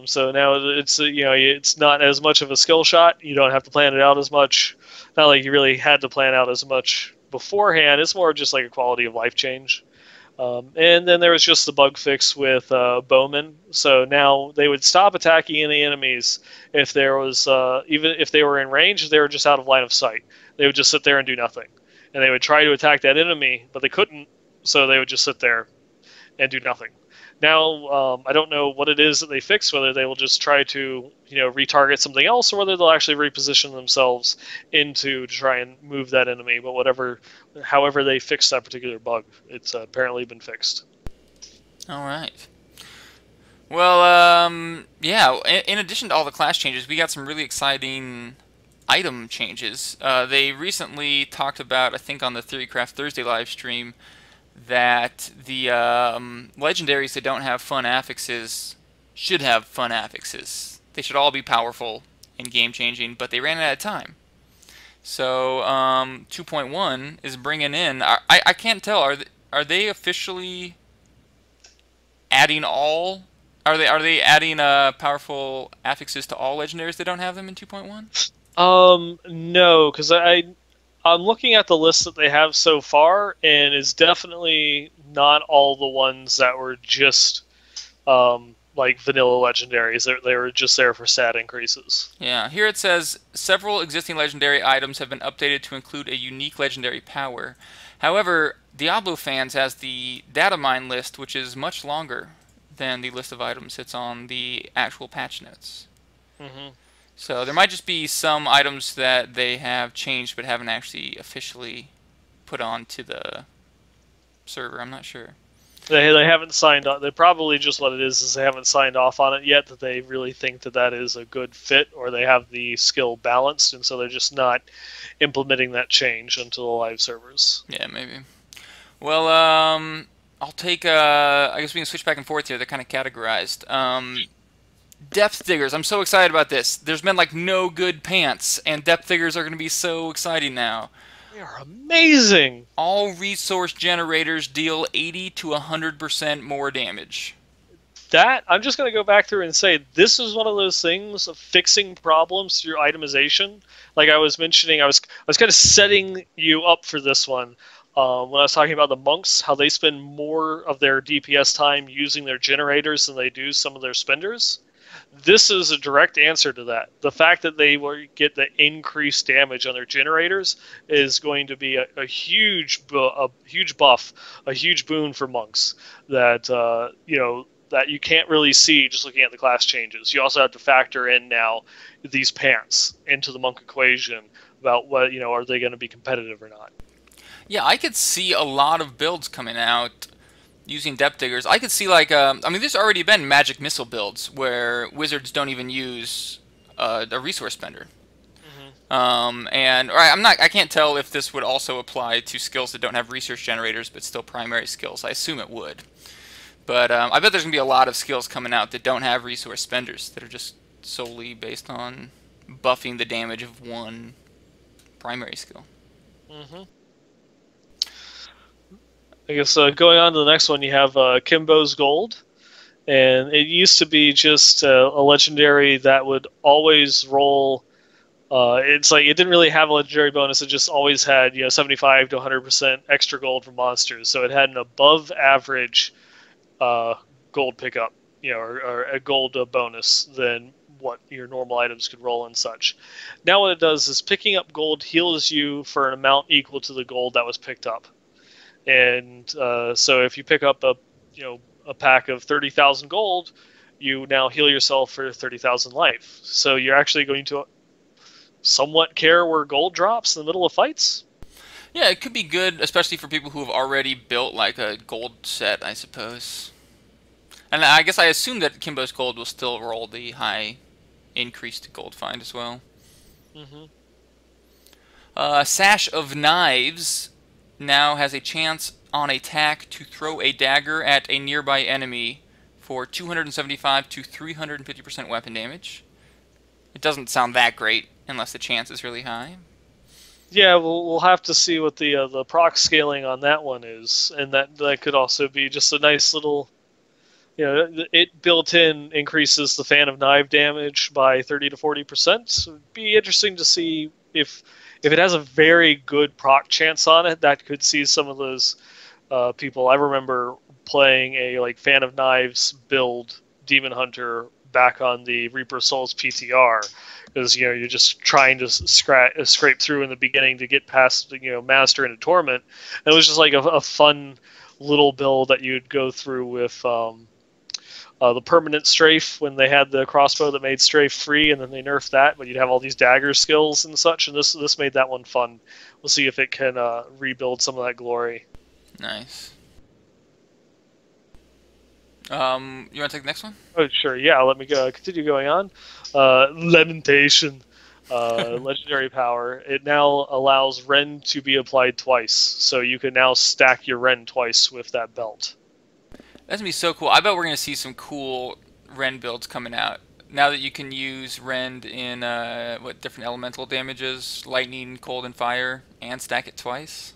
So now it's not as much of a skill shot. You don't have to plan it out as much. Not like you really had to plan out as much beforehand. It's more just like a quality of life change. And then there was just the bug fix with bowmen. So now they would stop attacking any enemies if there was even if they were in range, they were just out of line of sight. They would just sit there and do nothing, and they would try to attack that enemy, but they couldn't. So they would just sit there and do nothing. Now, I don't know what it is that they fix, whether they will just try to, retarget something else, or whether they'll actually reposition themselves to try and move that enemy. But however they fix that particular bug, it's apparently been fixed. All right. Well, yeah, in addition to all the class changes, we got some really exciting item changes. They recently talked about, I think on the Theorycraft Thursday live stream, that the legendaries that don't have fun affixes should have fun affixes. They should all be powerful and game-changing, but they ran out of time. So 2.1 is bringing in. I can't tell. Are they officially adding all? Are they adding powerful affixes to all legendaries that don't have them in 2.1? No, because I'm looking at the list that they have so far, and it's definitely not all the ones that were just like vanilla legendaries. They were just there for stat increases. Yeah, here it says several existing legendary items have been updated to include a unique legendary power. However, Diablo Fans has the data mine list, which is much longer than the list of items that's on the actual patch notes. Mm-hmm. So there might just be some items that they have changed but haven't actually officially put onto the server. I'm not sure. They haven't signed on. They probably just what it is they haven't signed off on it yet, that they really think that is a good fit, or they have the skill balanced, and so they're just not implementing that change into the live servers. Yeah, maybe. Well, I'll take, I guess we can switch back and forth here. They're kind of categorized. Depth Diggers. I'm so excited about this. There's been like no good pants, and Depth Diggers are going to be so exciting now. They are amazing. All resource generators deal 80 to 100% more damage. I'm just going to go back through and say this is one of those things of fixing problems through itemization. Like I was mentioning, I was kind of setting you up for this one when I was talking about the monks, how they spend more of their DPS time using their generators than they do some of their spenders. This is a direct answer to that. The fact that they will get the increased damage on their generators is going to be a huge buff, a huge boon for monks that that you can't really see just looking at the class changes. You also have to factor in now these pants into the monk equation about what are they going to be competitive or not. Yeah, I could see a lot of builds coming out using Depth Diggers. I could see like I mean, there's already been magic missile builds where wizards don't even use a resource spender. Mm-hmm. I can't tell if this would also apply to skills that don't have resource generators but still primary skills. I assume it would. But I bet there's gonna be a lot of skills coming out that don't have resource spenders that are just solely based on buffing the damage of one primary skill. Mm-hmm. I guess going on to the next one, you have Kimbo's Gold, and it used to be just a legendary that would always roll. It's like it didn't really have a legendary bonus; it just always had 75 to 100% extra gold for monsters. So it had an above average gold pickup, or a gold bonus than what your normal items could roll and such. Now what it does is picking up gold heals you for an amount equal to the gold that was picked up. And so if you pick up a pack of 30,000 gold, you now heal yourself for 30,000 life. So you're actually going to somewhat care where gold drops in the middle of fights. Yeah, it could be good, especially for people who have already built like a gold set, I suppose. And I guess I assume that Kimbo's Gold will still roll the high increased gold find as well. Hmm. Sash of Knives now has a chance on attack to throw a dagger at a nearby enemy for 275 to 350% weapon damage. It doesn't sound that great unless the chance is really high. Yeah, we'll have to see what the proc scaling on that one is, and that could also be just a nice little, it built in increases the fan of knife damage by 30 to 40%. So it'd be interesting to see if it has a very good proc chance on it. That could see some of those people. I remember playing a like fan of knives build demon hunter back on the Reaper Souls PTR, because you're just trying to scrape through in the beginning to get past master into torment. And it was just like a fun little build that you'd go through with the permanent strafe when they had the crossbow that made strafe free, and then they nerfed that, but you'd have all these dagger skills and such, and this made that one fun. We'll see if it can rebuild some of that glory. Nice. You want to take the next one? Oh, sure. Yeah, let me go. Continue going on. Lamentation. Legendary power. It now allows Ren to be applied twice, so you can now stack your Ren twice with that belt. That's gonna be so cool. I bet we're gonna see some cool Rend builds coming out now that you can use Rend in what different elemental damages, lightning, cold, and fire, and stack it twice.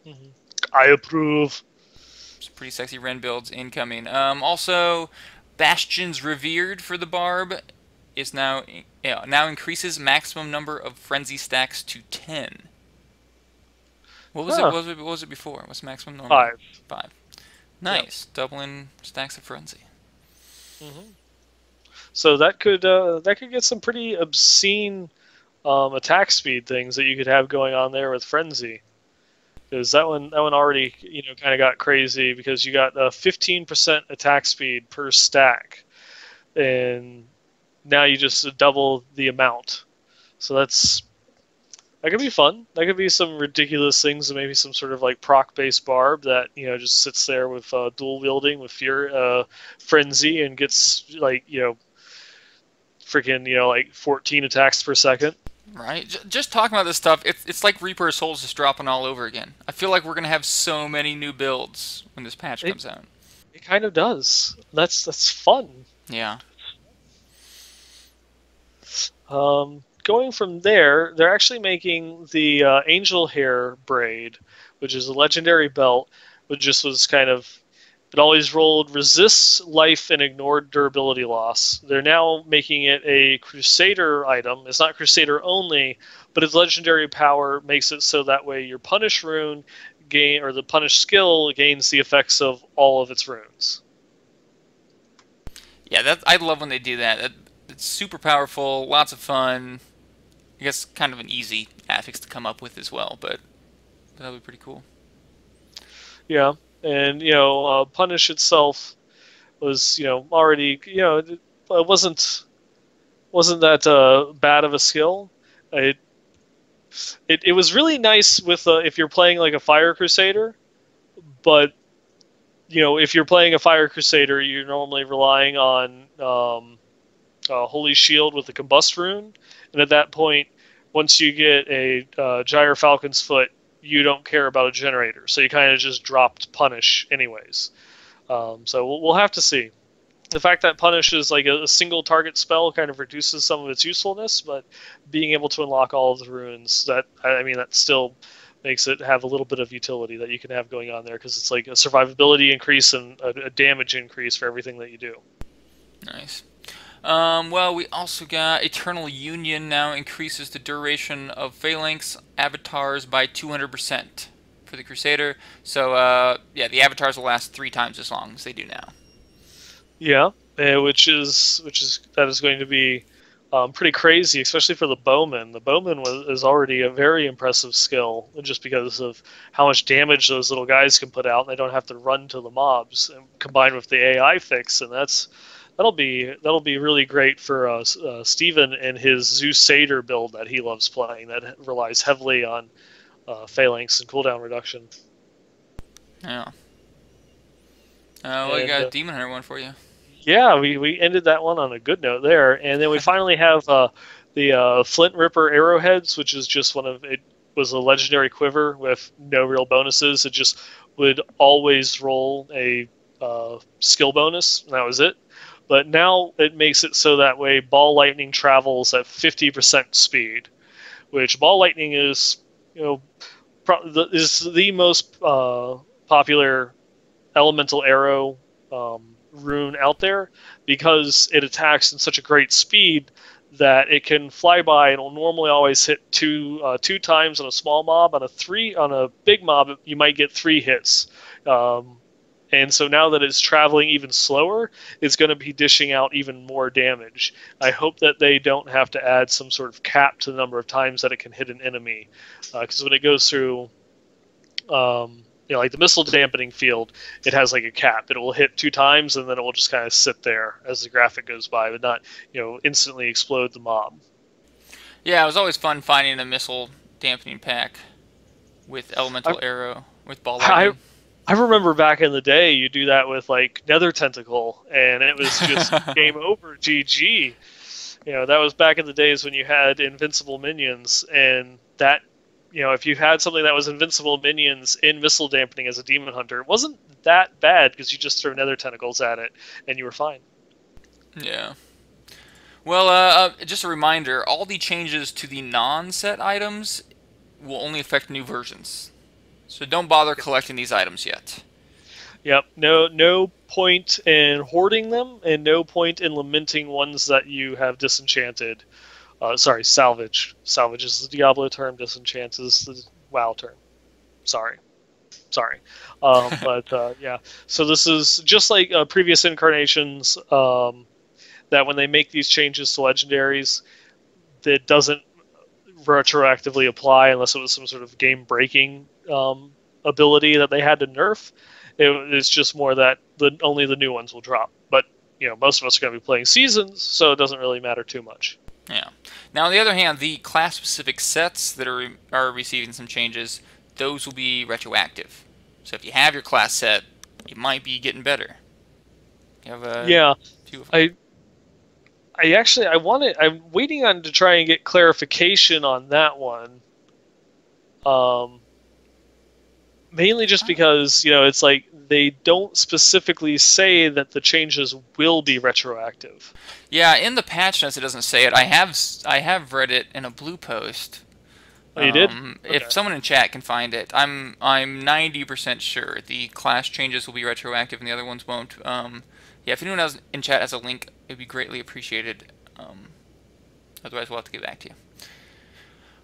Mm-hmm. I approve. Some pretty sexy Rend builds incoming. Also, Bastion's Revered for the Barb is now increases maximum number of frenzy stacks to 10. What was it? What was it before? What's the maximum number? 5. 5. Nice, yep. Doubling stacks of frenzy. Mm-hmm. So that could get some pretty obscene attack speed things that you could have going on there with frenzy, because that one already kind of got crazy, because you got 15% attack speed per stack, and now you just double the amount. So that could be fun. That could be some ridiculous things, maybe some sort of like proc-based barb that just sits there with dual wielding with fear, frenzy, and gets like freaking like 14 attacks per second. Right. Just talking about this stuff, it's like Reaper Souls just dropping all over again. I feel like we're gonna have so many new builds when this patch comes out. It kind of does. That's fun. Yeah. Going from there, they're actually making the Angel Hair Braid, which is a legendary belt, which just was kind of, it always rolled resists life and ignored durability loss. They're now making it a Crusader item. It's not Crusader only, but its legendary power makes it so that way your Punish rune or the Punish skill gains the effects of all of its runes. Yeah, I love when they do that. It's super powerful, lots of fun. I guess kind of an easy affix to come up with as well, but that'll be pretty cool. Yeah, and Punish itself was already it wasn't that bad of a skill. It was really nice with if you're playing like a Fire Crusader, but if you're playing a Fire Crusader, you're normally relying on Holy Shield with the Combust rune, and at that point, once you get a Gyre Falcon's Foot, you don't care about a generator, so you kind of just dropped Punish anyways. So we'll have to see. The fact that Punish is like a single target spell kind of reduces some of its usefulness, but being able to unlock all of the runes, that still makes it have a little bit of utility that you can have going on there, because it's like a survivability increase and a damage increase for everything that you do. Nice. Well, we also got Eternal Union now increases the duration of Phalanx avatars by 200% for the Crusader. So, yeah, the avatars will last 3 times as long as they do now. Yeah, which is going to be pretty crazy, especially for the Bowman. The Bowman is already a very impressive skill, just because of how much damage those little guys can put out, and they don't have to run to the mobs. And combined with the AI fix, and that'll be really great for Steven and his Crusader build that he loves playing, that relies heavily on phalanx and cooldown reduction. Yeah. Well, I got a Demon Hunter one for you. Yeah, we ended that one on a good note there, and then we finally have the Flint Ripper arrowheads, which is just one of it was a legendary quiver with no real bonuses. It just would always roll a skill bonus, and that was it. But now it makes it so that way ball lightning travels at 50% speed, which ball lightning is is the most popular elemental arrow rune out there because it attacks in such a great speed that it can fly by and will normally always hit two times on a small mob. On a big mob you might get 3 hits. And so now that it's traveling even slower, it's going to be dishing out even more damage. I hope that they don't have to add some sort of cap to the number of times that it can hit an enemy, because when it goes through like the missile dampening field, it has like a cap. It will hit 2 times and then it will just kind of sit there as the graphic goes by, but not instantly explode the mob. Yeah, it was always fun finding a missile dampening pack with elemental arrow with ball lightning. I remember back in the day, you do that with like Nether Tentacle, and it was just game over, GG. That was back in the days when you had invincible minions, and that, if you had something that was invincible minions in missile dampening as a demon hunter, it wasn't that bad because you just throw Nether Tentacles at it, and you were fine. Yeah. Well, just a reminder, all the changes to the non-set items will only affect new versions. So don't bother collecting these items yet. Yep. No point in hoarding them, and no point in lamenting ones that you have disenchanted. Sorry, salvage. Salvage is the Diablo term. Disenchant is the WoW term. Sorry. Yeah. So this is just like previous incarnations. That when they make these changes to legendaries, that doesn't retroactively apply unless it was some sort of game-breaking ability that they had to nerf. It's just more that only the new ones will drop. But most of us are going to be playing seasons, so it doesn't really matter too much. Yeah. Now, on the other hand, the class-specific sets that are receiving some changes, those will be retroactive. So if you have your class set, you might be getting better. You have yeah. Few of them. I'm waiting on to try and get clarification on that one. Mainly just because, it's like they don't specifically say that the changes will be retroactive. Yeah, in the patch notes it doesn't say it. I have read it in a blue post. Oh, you did? If someone in chat can find it, I'm 90% sure the class changes will be retroactive and the other ones won't. Yeah, if anyone else in chat has a link, it would be greatly appreciated. Otherwise, we'll have to get back to you.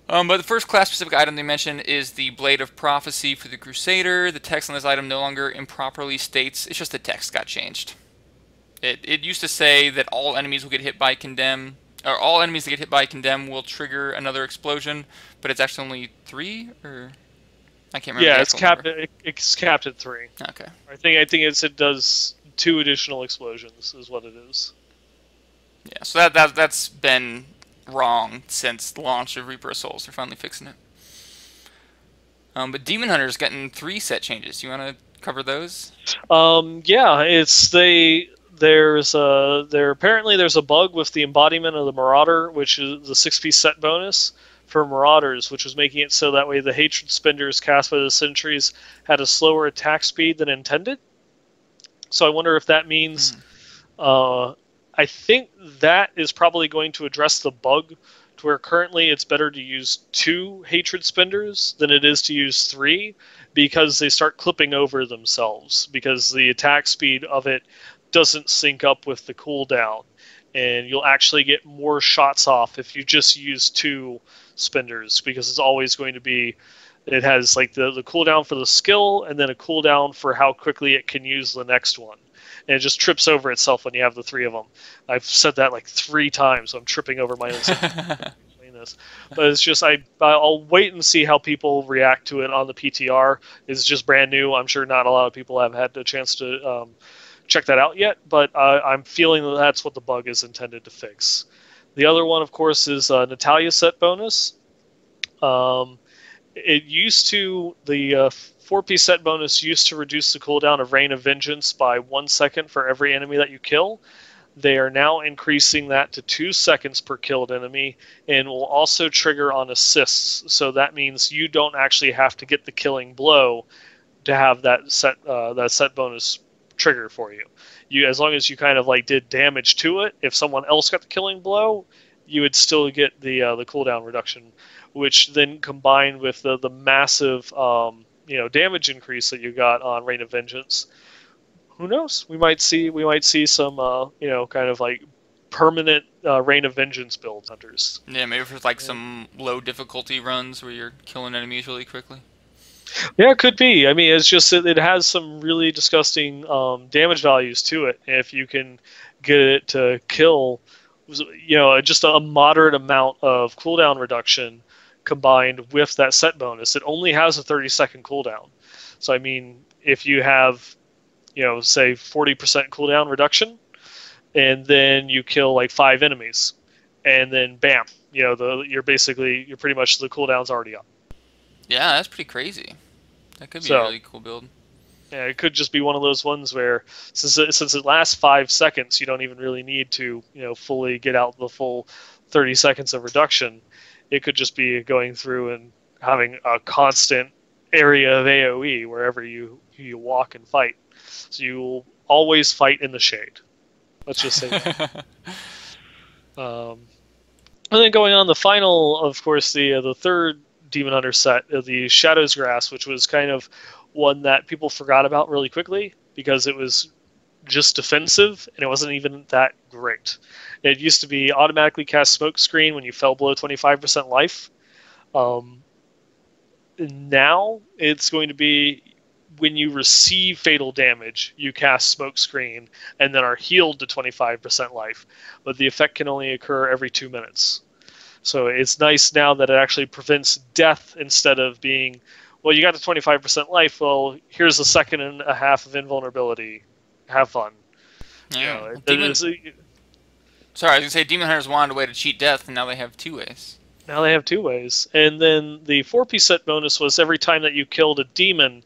But the first class-specific item they mention is the Blade of Prophecy for the Crusader. The text on this item no longer improperly states, it's just the text got changed. It used to say that all enemies will get hit by Condemn, or all enemies that get hit by Condemn will trigger another explosion, but it's actually only 3, or I can't remember. Yeah, it's capped at 3. Okay. I think it does 2 additional explosions is what it is. Yeah, so that's been wrong since the launch of Reaper of Souls. They're finally fixing it. But Demon Hunter's gotten 3 set changes. You want to cover those? Yeah, there's a bug with the embodiment of the Marauder, which is the 6-piece set bonus for Marauders, which was making it so that way the Hatred Spenders cast by the Sentries had a slower attack speed than intended. So I wonder if that means I think that is probably going to address the bug to where currently it's better to use 2 Hatred Spenders than it is to use 3, because they start clipping over themselves, because the attack speed of it doesn't sync up with the cooldown, and you'll actually get more shots off if you just use 2 Spenders, because it's always going to be, it has like the cooldown for the skill and then a cooldown for how quickly it can use the next one. And it just trips over itself when you have the 3 of them. I've said that like 3 times, so I'm tripping over my own this. But it's just, I'll wait and see how people react to it on the PTR. It's just brand new. I'm sure not a lot of people have had a chance to check that out yet, but I'm feeling that that's what the bug is intended to fix. The other one, of course, is Natalia set bonus. It used to, the 4-piece set bonus used to reduce the cooldown of Rain of Vengeance by 1 second for every enemy that you kill. They are now increasing that to 2 seconds per killed enemy, and will also trigger on assists. So that means you don't actually have to get the killing blow to have that set bonus trigger for you. As long as you kind of like did damage to it, if someone else got the killing blow, you would still get the cooldown reduction, which then combined with the massive damage increase that you got on Rain of Vengeance. Who knows? We might see some kind of like permanent Rain of Vengeance builds, hunters. Yeah, maybe for like some low difficulty runs where you're killing enemies really quickly. Yeah, it could be. I mean, it's just it has some really disgusting damage values to it. If you can get it to kill, just a moderate amount of cooldown reduction combined with that set bonus, it only has a 30-second cooldown. So, I mean, if you have, say 40% cooldown reduction, and then you kill like 5 enemies, and then bam, you're pretty much the cooldown's already up. Yeah, that's pretty crazy. That could be a really cool build. Yeah, it could just be one of those ones where since it lasts 5 seconds, you don't even really need to fully get out the full 30 seconds of reduction. It could just be going through and having a constant area of AoE wherever you walk and fight. So you will always fight in the shade. Let's just say that. And then going on the final, of course, the third Demon Hunter set, the Shadow's Grasp, which was kind of one that people forgot about really quickly because it was just defensive and it wasn't even that great. It used to be automatically cast Smoke Screen when you fell below 25% life. Now it's going to be when you receive fatal damage, you cast Smoke Screen and then are healed to 25% life, but the effect can only occur every 2 minutes. So it's nice now that it actually prevents death instead of being, well, you got to 25% life, well, here's a second and a half of invulnerability. Have fun. Yeah. Sorry, I was going to say Demon Hunters wanted a way to cheat death, and now they have 2 ways. Now they have 2 ways. And then the 4-piece set bonus was every time that you killed a demon,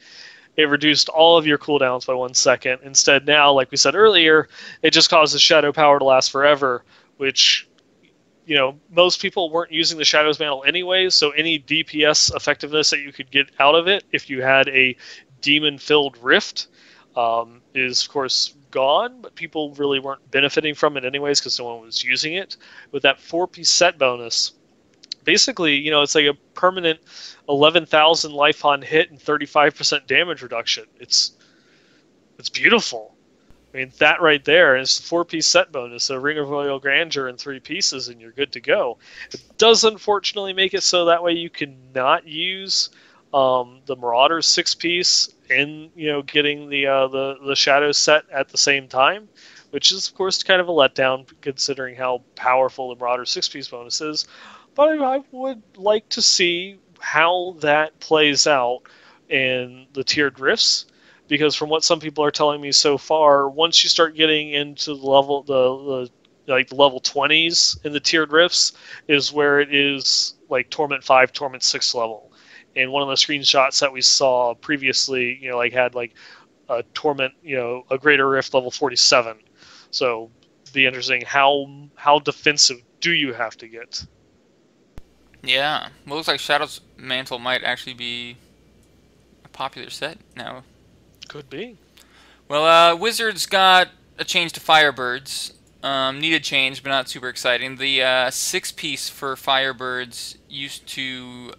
it reduced all of your cooldowns by 1 second. Instead now, like we said earlier, it just causes Shadow Power to last forever, which most people weren't using the Shadow's Mantle anyways, so any DPS effectiveness that you could get out of it if you had a demon-filled rift is, of course, gone, but people really weren't benefiting from it anyways because no one was using it. With that 4-piece set bonus, basically, it's like a permanent 11,000 life on hit and 35% damage reduction. It's beautiful. I mean, that right there is the 4-piece set bonus, a Ring of Royal Grandeur in 3 pieces, and you're good to go. It does unfortunately make it so that way you cannot use the Marauder's 6-piece and getting the Shadow set at the same time, which is of course kind of a letdown considering how powerful the Marauder's 6-piece bonus is. But I would like to see how that plays out in the tiered rifts. Because from what some people are telling me so far, once you start getting into the level the level 20s in the tiered rifts is where it is like Torment 5, Torment 6 level. And one of the screenshots that we saw previously, had like a Torment, a greater rift level 47. So it'd be interesting how defensive do you have to get? Yeah, well, it looks like Shadow's Mantle might actually be a popular set now. Could be. Well, Wizards got a change to Firebirds. Needed change, but not super exciting. The 6-piece for Firebirds used to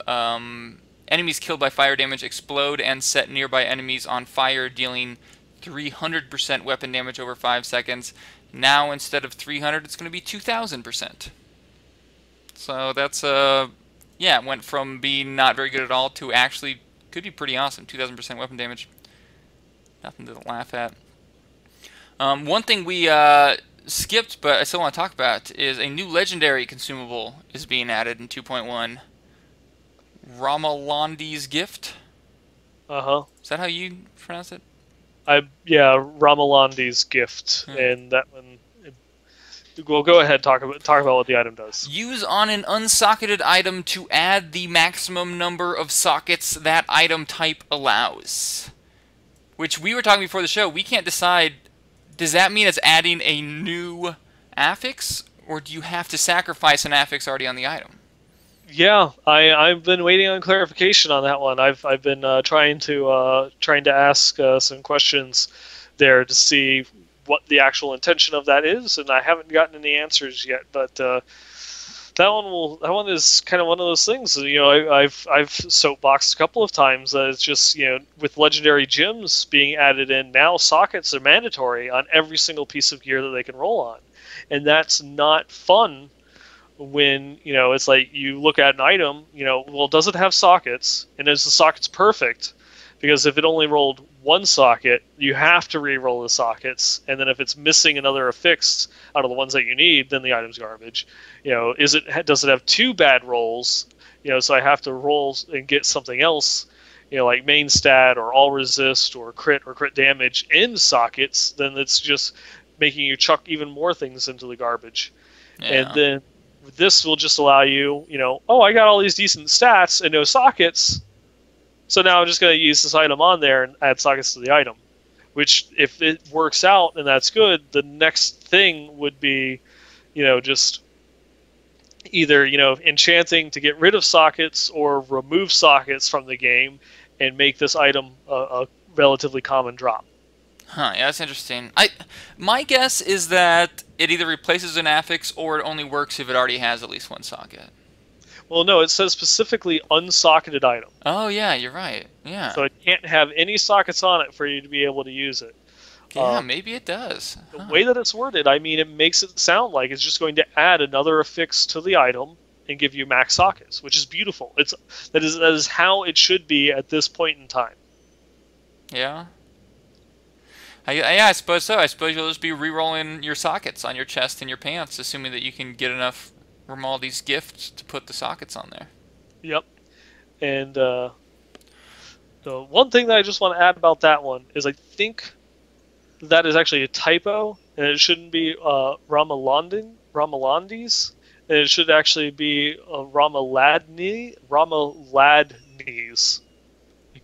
enemies killed by fire damage explode and set nearby enemies on fire, dealing 300% weapon damage over 5 seconds. Now, instead of 300, it's going to be 2,000%. So that's, it went from being not very good at all to actually could be pretty awesome. 2,000% weapon damage. Nothing to laugh at. One thing we skipped, but I still want to talk about, is a new legendary consumable is being added in 2.1. Ramaladni's Gift. Is that how you pronounce it? Ramaladni's Gift, and that one Well, go ahead. Talk about what the item does. Use on an unsocketed item to add the maximum number of sockets that item type allows. Which we were talking before the show. We can't decide. Does that mean it's adding a new affix, or do you have to sacrifice an affix already on the item? Yeah, I've been waiting on clarification on that one. I've been trying to ask some questions there to see what the actual intention of that is, and I haven't gotten any answers yet. But that one is kind of one of those things. I've soapboxed a couple of times that it's just with legendary gems being added in now, sockets are mandatory on every single piece of gear that they can roll on, and that's not fun. When it's like you look at an item, well, does it have sockets, and is the sockets perfect? Because if it only rolled one socket, you have to re-roll the sockets, and then if it's missing another affix out of the ones that you need, then the item's garbage. Does it have two bad rolls? So I have to roll and get something else, like main stat or all resist or crit damage in sockets. Then it's just making you chuck even more things into the garbage. Yeah. And then this will just allow you, oh, I got all these decent stats and no sockets. So now I'm just going to use this item on there and add sockets to the item, which if it works out and that's good, the next thing would be, just either, enchanting to get rid of sockets or remove sockets from the game and make this item a relatively common drop. Huh, yeah, that's interesting. My guess is that it either replaces an affix or it only works if it already has at least one socket. Well, no, it says specifically unsocketed item. Oh, yeah, you're right. Yeah. So it can't have any sockets on it for you to be able to use it. Yeah, maybe it does. The way that it's worded, it makes it sound like it's just going to add another affix to the item and give you max sockets, which is beautiful. That is how it should be at this point in time. Yeah. Yeah, I suppose so. I suppose you'll just be re-rolling your sockets on your chest and your pants, assuming that you can get enough Ramaladni's gifts to put the sockets on there. Yep. And the one thing that I just want to add about that one is I think that is actually a typo, and it shouldn't be Ramaladni's, and it should actually be Ramaladni's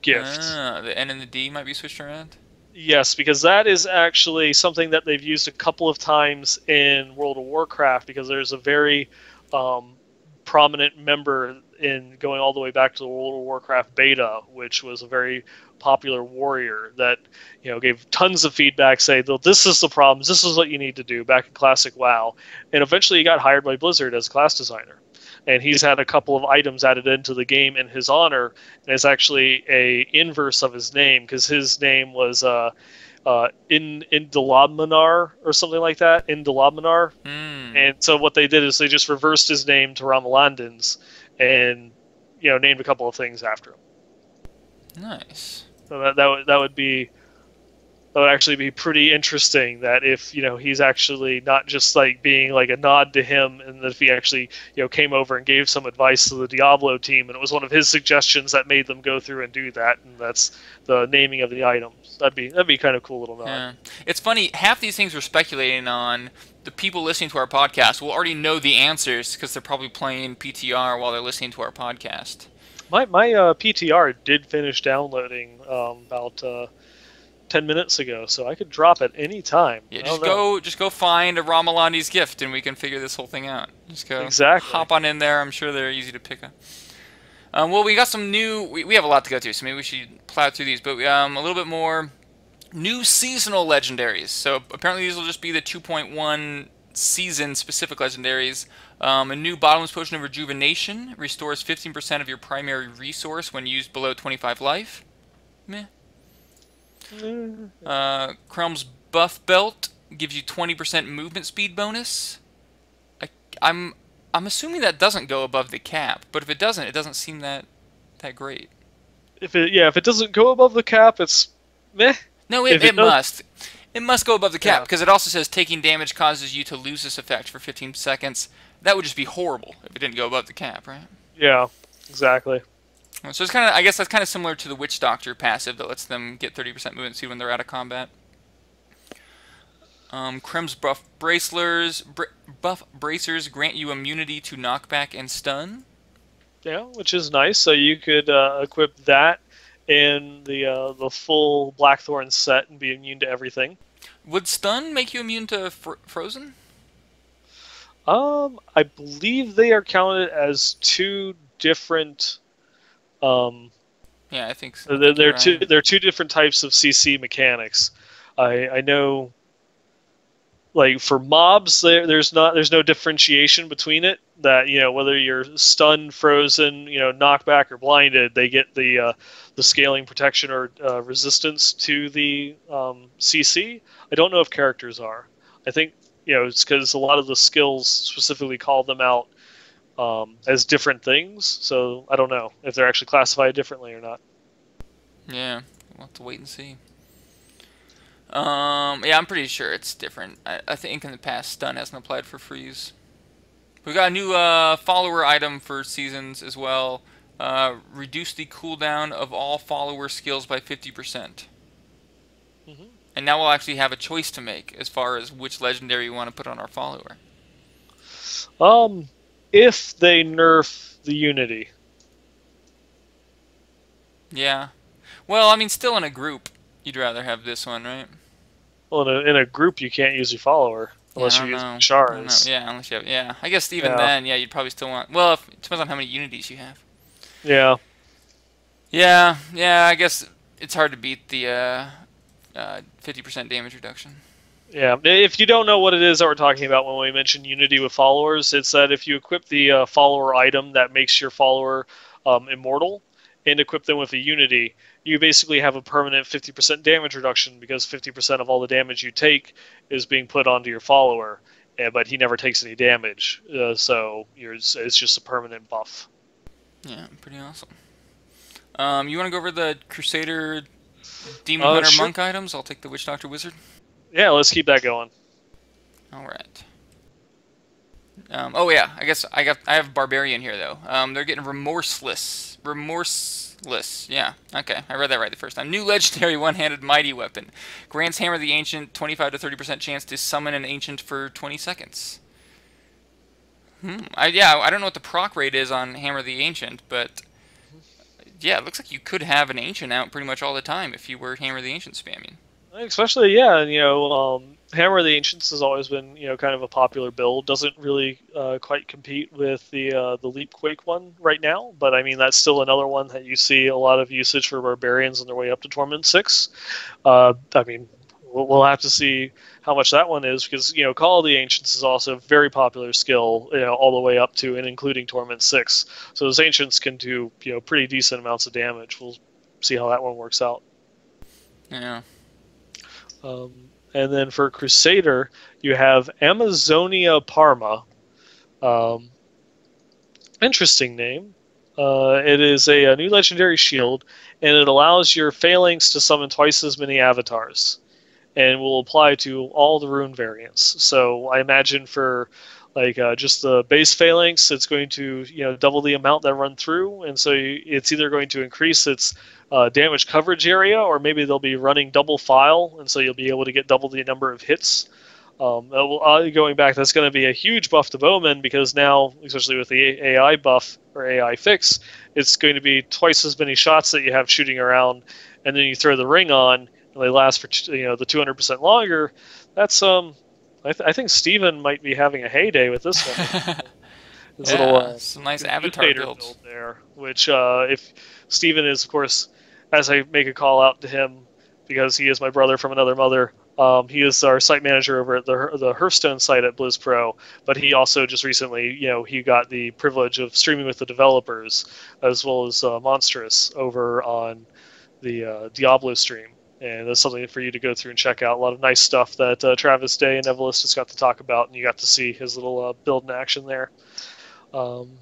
gift. The N and the D might be switched around? Yes, because that is actually something that they've used a couple of times in World of Warcraft, because there's a very prominent member in going all the way back to the World of Warcraft beta, which was a very popular warrior that gave tons of feedback, say, this is the problems, this is what you need to do back in Classic WoW, and eventually he got hired by Blizzard as a class designer. And he's had a couple of items added into the game in his honor, and it's actually a inverse of his name, because his name was Indalabmanar or something like that. Indalabmanar. And so what they did is they just reversed his name to Ramaladni's and named a couple of things after him. Nice. So that would actually be pretty interesting, that if he's actually not just like being like a nod to him, and that if he actually came over and gave some advice to the Diablo team, and it was one of his suggestions that made them go through and do that, and that's the naming of the items. That'd be kind of cool little nod. Yeah. It's funny, half these things we're speculating on, the people listening to our podcast will already know the answers because they're probably playing PTR while they're listening to our podcast. My PTR did finish downloading about 10 minutes ago, so I could drop at any time. Yeah, just go find a Ramaladni's gift, and we can figure this whole thing out. Just go hop on in there. I'm sure they're easy to pick up. Well, we got some new. We have a lot to go through, so maybe we should plow through these. But a little bit more new seasonal legendaries. So apparently these will just be the 2.1 season-specific legendaries. A new bottomless potion of rejuvenation restores 15% of your primary resource when used below 25 life. Meh. Krelm's buff belt gives you 20% movement speed bonus. I'm assuming that doesn't go above the cap, but if it doesn't, it doesn't seem that great. If it doesn't go above the cap, it's meh. No, it must. It must go above the cap, because it also says taking damage causes you to lose this effect for 15 seconds. That would just be horrible if it didn't go above the cap, right? Yeah, exactly. So it's kind of, I guess that's kind of similar to the Witch Doctor passive that lets them get 30% movement speed when they're out of combat. Krem's buff bracers grant you immunity to knockback and stun. Yeah, which is nice. So you could equip that in the full Blackthorn set and be immune to everything. Would stun make you immune to frozen? I believe they are counted as two different. Um, Yeah, I think so. I they're, think you're they're two right. they're two different types of CC mechanics. I know, like for mobs, there's no differentiation between it. That whether you're stunned, frozen, knockback or blinded, they get the scaling protection or resistance to the CC. I don't know if characters are. I think it's because a lot of the skills specifically call them out as different things. So I don't know if they're actually classified differently or not. Yeah, we'll have to wait and see. Yeah, I'm pretty sure it's different. I think in the past, stun hasn't applied for freeze. We got a new follower item for seasons as well. Reduce the cooldown of all follower skills by 50%. Mm-hmm. And now we'll actually have a choice to make as far as which legendary we want to put on our follower. Um, if they nerf the Unity. Yeah. Well, I mean, still in a group, you'd rather have this one, right? Well, in a group, you can't use your follower Yeah, unless I you're don't using know. I don't know. Shars. Yeah, unless you have. Yeah, I guess even Yeah, then, yeah, you'd probably still want. Well, it depends on how many unities you have. yeah, Yeah, yeah. I guess it's hard to beat the 50% damage reduction. yeah. If you don't know what it is that we're talking about when we mention Unity with followers, it's that if you equip the follower item that makes your follower immortal and equip them with a Unity, you basically have a permanent 50% damage reduction because 50% of all the damage you take is being put onto your follower, but he never takes any damage. So it's just a permanent buff. Yeah, pretty awesome. You want to go over the Crusader, Demon Hunter, Sure. Monk items? I'll take the Witch Doctor, Wizard. Yeah, let's keep that going. All right. Oh yeah, I guess I have Barbarian here though. They're getting remorseless. Remorseless. Yeah. Okay, I read that right the first time. New legendary one-handed mighty weapon. Grants Hammer the Ancient 25 to 30% chance to summon an ancient for 20 seconds. Yeah, I don't know what the proc rate is on Hammer the Ancient, but yeah, it looks like you could have an ancient out pretty much all the time if you were Hammer the Ancient spamming. Especially, yeah, and Hammer of the Ancients has always been, kind of a popular build. Doesn't really quite compete with the Leap Quake one right now, but I mean that's still another one that you see a lot of usage for barbarians on their way up to Torment 6. I mean, we'll have to see how much that one is because Call of the Ancients is also a very popular skill, all the way up to and including Torment 6. So those Ancients can do pretty decent amounts of damage. We'll see how that one works out. Yeah. And then for Crusader, you have Amazonia Parma. Um, Interesting name. It is a new legendary shield, and it allows your phalanx to summon twice as many avatars, and will apply to all the rune variants. So I imagine for just the base phalanx, it's going to double the amount that run through, and so it's either going to increase its damage coverage area, or maybe they'll be running double file, and so you'll be able to get double the number of hits. Going back, that's going to be a huge buff to bowmen because now, especially with the AI buff or AI fix, it's going to be twice as many shots that you have shooting around, and then you throw the ring on, and they last for the 200% longer. That's I think Steven might be having a heyday with this one. His Yeah, little some nice avatar mutator builds. build there, which if Steven is, of course, as I make a call out to him because he is my brother from another mother. He is our site manager over at the Hearthstone site at Blizz Pro, but he also just recently, he got the privilege of streaming with the developers as well as Monstrous over on the Diablo stream. And that's something for you to go through and check out. A lot of nice stuff that Travis Day and Evelist just got to talk about, and you got to see his little build in action there. Um,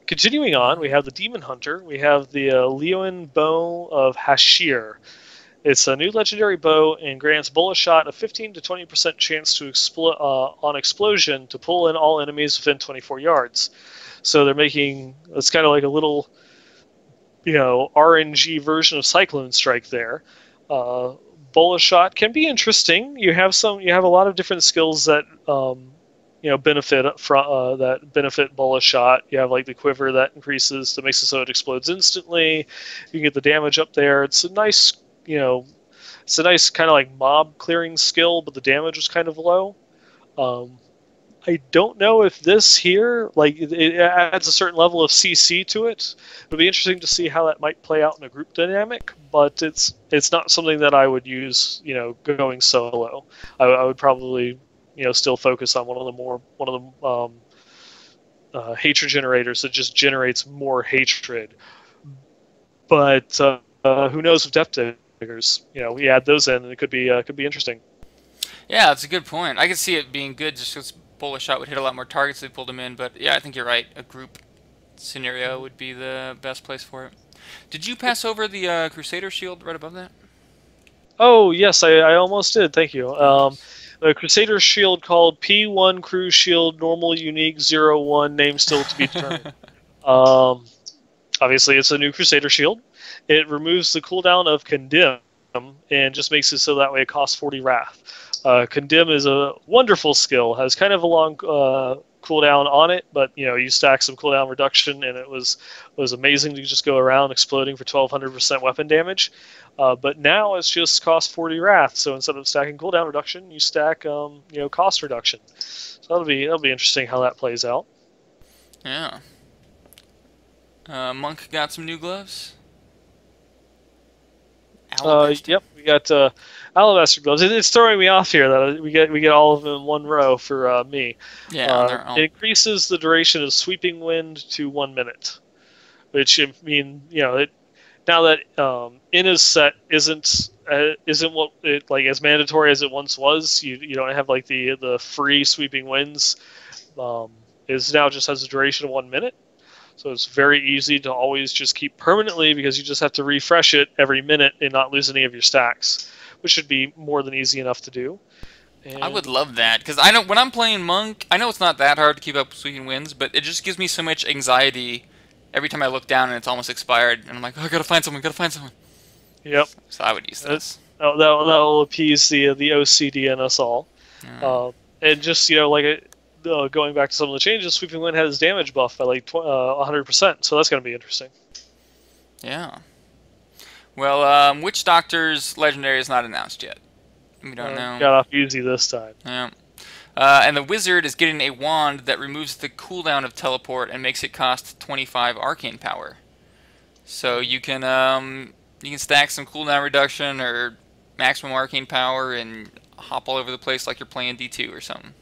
Continuing on, we have the Demon Hunter. We have the Leonin Bow of Hashir. It's a new legendary bow and grants bullet shot a 15 to 20% chance to on explosion to pull in all enemies within 24 yards. So they're making it's kind of like a little RNG version of Cyclone Strike there. Bullet shot can be interesting. You have a lot of different skills that benefit from benefit bullet shot. You have like the quiver that makes it so it explodes instantly. You can get the damage up there. It's a nice kind of like mob clearing skill, but the damage was kind of low. I don't know if this here, like, it adds a certain level of CC to it. It'll be interesting to see how that might play out in a group dynamic, but it's not something that I would use, going solo. I would probably, still focus on one of the hatred generators that just generates more hatred. But who knows with Depth Diggers? We add those in, and it could be interesting. Yeah, that's a good point. I could see it being good just because bullet shot would hit a lot more targets if they pulled them in. But yeah, I think you're right. A group scenario would be the best place for it. Did you pass over the Crusader shield right above that? Oh yes, I almost did. Thank you. The Crusader shield called P1 Crew Shield Normal Unique 01 name still to be determined. Obviously, it's a new Crusader shield. It removes the cooldown of Condemn and just makes it so that way it costs 40 Wrath. Condemn is a wonderful skill. Has kind of a long cooldown on it, but you stack some cooldown reduction, and it was amazing to just go around exploding for 1200% weapon damage. But now it's just cost 40 Wrath. So instead of stacking cooldown reduction, you stack cost reduction. So that'll be interesting how that plays out. Yeah. Monk got some new gloves. Yep, we got alabaster gloves. It's throwing me off here that we get all of them in one row for me. Yeah, it increases the duration of sweeping wind to 1 minute, which now that Ina's set isn't what it like as mandatory as it once was. You don't have like the free sweeping winds. Is now just has a duration of 1 minute. So it's very easy to always just keep permanently because you just have to refresh it every minute and not lose any of your stacks, which should be more than easy enough to do. I would love that because I know when I'm playing Monk, I know it's not that hard to keep up with sweeping winds, but it just gives me so much anxiety every time I look down and it's almost expired, and I'm like, oh, I gotta find someone, Yep. So I would use this. That will appease the OCD in us all, and just going back to some of the changes, Sweeping Wind has damage buff by like 100%, so that's going to be interesting. Yeah. Well, Witch Doctor's Legendary is not announced yet. We don't know. Got off easy this time. Yeah. And the Wizard is getting a wand that removes the cooldown of Teleport and makes it cost 25 Arcane Power. So you can stack some cooldown reduction or maximum Arcane Power and hop all over the place like you're playing D2 or something.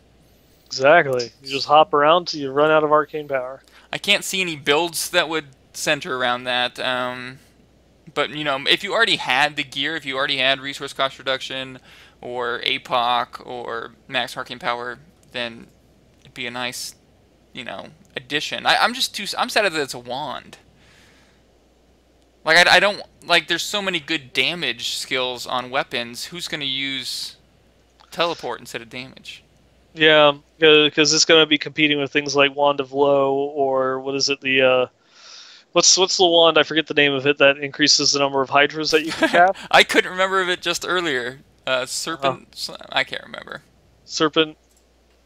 Exactly. You just hop around till you run out of arcane power. I can't see any builds that would center around that. But, if you already had the gear, if you already had resource cost reduction or APOC or max arcane power, then it'd be a nice, addition. I'm sad that it's a wand. Like, I don't, like, there's so many good damage skills on weapons. Who's going to use teleport instead of damage? Yeah, because it's going to be competing with things like Wand of Low, or what is it? What's the wand? I forget the name of it that increases the number of hydras that you can cap. I couldn't remember of it just earlier. Serpent. I can't remember. Serpent,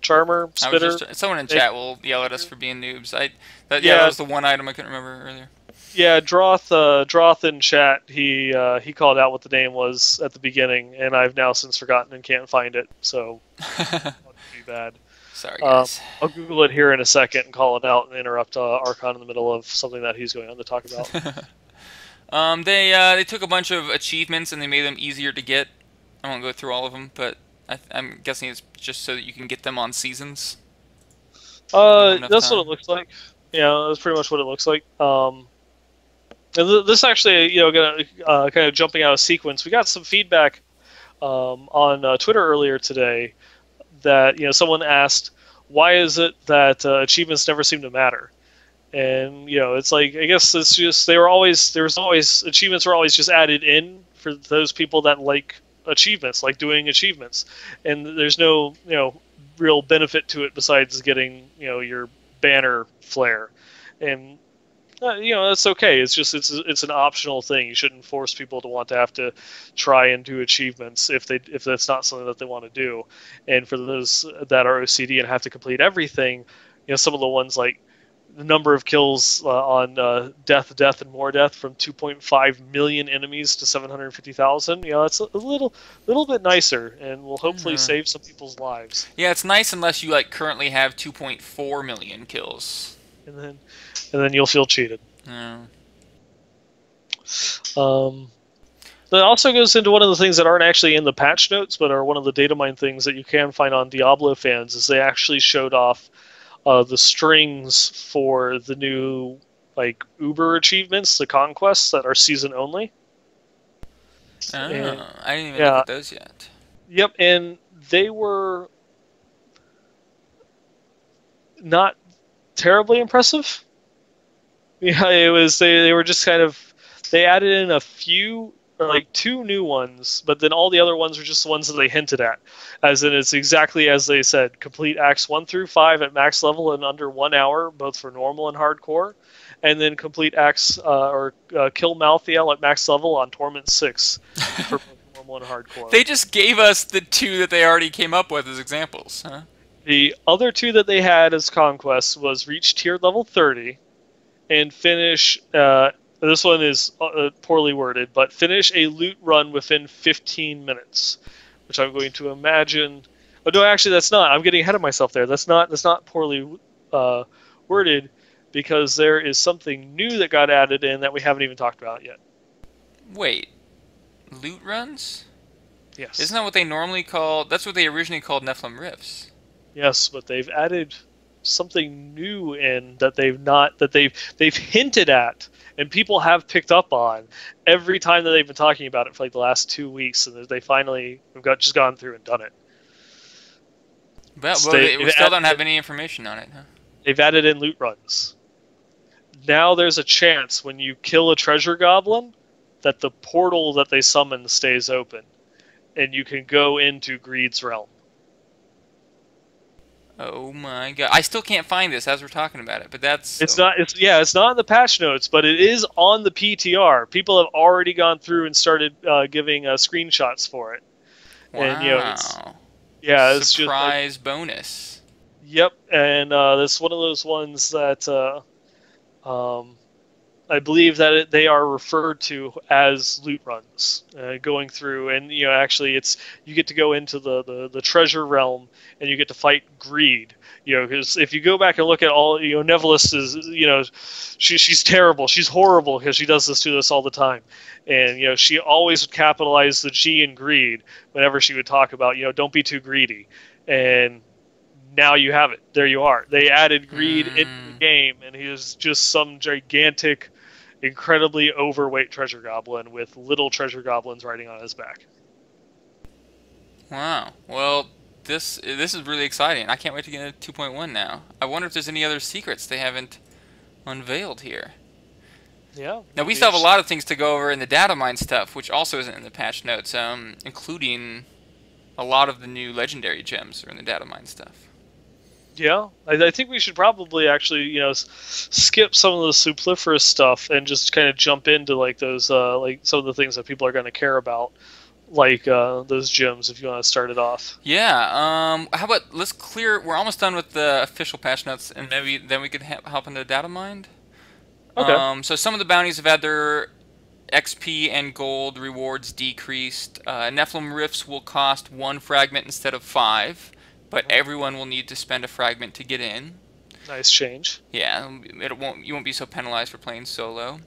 Charmer, Spitter. Someone in chat will yell at us for being noobs. That was the one item I couldn't remember earlier. Yeah, Droth in chat, he called out what the name was at the beginning, and I've now since forgotten and can't find it, so that's too bad. Sorry, guys. I'll Google it here in a second and call it out and interrupt Archon in the middle of something that he's going on to talk about. They took a bunch of achievements and they made them easier to get. I won't go through all of them, but I'm guessing it's just so that you can get them on seasons. That's what it looks like. Yeah, that's pretty much what it looks like. And this actually, kind of jumping out of sequence. We got some feedback on Twitter earlier today that someone asked, why is it that achievements never seem to matter? And it's like, I guess it's just achievements were always just added in for those people that like achievements, like doing achievements, and there's no real benefit to it besides getting your banner flare. And That's okay. It's just it's an optional thing. You shouldn't force people to want to have to try and do achievements if that's not something that they want to do. And for those that are OCD and have to complete everything, some of the ones like the number of kills on death, and more death from 2.5 million enemies to 750,000. That's a little bit nicer, and will hopefully save some people's lives. Yeah, it's nice unless you currently have 2.4 million kills. And then you'll feel cheated. Yeah. That also goes into one of the things that aren't actually in the patch notes, but are one of the data mine things that you can find on Diablo fans, is they actually showed off the strings for the new Uber achievements, the conquests that are season only. I didn't even look at those yet. Yep, and they were not terribly impressive. Yeah, it was they were just kind of, they added in a few, or 2 new ones, but then all the other ones were just the ones that they hinted at. As in, it's exactly as they said: complete acts 1 through 5 at max level in under 1 hour, both for normal and hardcore, and then complete acts kill Malthael at max level on Torment 6 for both normal and hardcore. They just gave us the 2 that they already came up with as examples, huh? The other 2 that they had as conquests was reach tier level 30 and finish. This one is poorly worded, but finish a loot run within 15 minutes, which I'm going to imagine. Oh no, actually, that's not. I'm getting ahead of myself there. That's not poorly worded, because there is something new that got added in that we haven't even talked about yet. Wait, loot runs? Yes. Isn't that what they normally called? That's what they originally called Nephilim Rifts. Yes, but they've added something new in that they've hinted at, and people have picked up on every time that they've been talking about it for the last 2 weeks, and they finally have just gone through and done it. Well, we still don't have any information on it, huh? They've added in loot runs. Now there's a chance when you kill a treasure goblin that the portal that they summon stays open, and you can go into Greed's realm. Oh my god! I still can't find this as we're talking about it, but that's it's not in the patch notes, but it is on the PTR. People have already gone through and started giving screenshots for it. Wow. And it's surprise just bonus. Yep, and that's one of those ones that I believe that they are referred to as loot runs, going through, and actually you get to go into the treasure realm, and you get to fight Greed. Because if you go back and look at all, Nevelis is, she's terrible, she's horrible, because she does this to us all the time, and she always would capitalize the G in Greed whenever she would talk about, don't be too greedy, and now you have it. There you are. They added Greed into the game, and he is just some gigantic, incredibly overweight treasure goblin with little treasure goblins riding on his back. Wow. Well, this is really exciting. I can't wait to get into 2.1 now. I wonder if there's any other secrets they haven't unveiled here. Yeah. Now, we still have a lot of things to go over in the data mine stuff, which also isn't in the patch notes, including a lot of the new legendary gems are in the data mine stuff. Yeah, I think we should probably actually, skip some of the superfluous stuff and just kind of jump into those, some of the things that people are going to care about, those gems. If you want to start it off. Yeah. How about let's clear? We're almost done with the official patch notes, and maybe then we could hop into data mine. Okay. So some of the bounties have had their XP and gold rewards decreased. Nephilim Rifts will cost 1 fragment instead of 5. But everyone will need to spend a fragment to get in. Nice change. Yeah, you won't be so penalized for playing solo.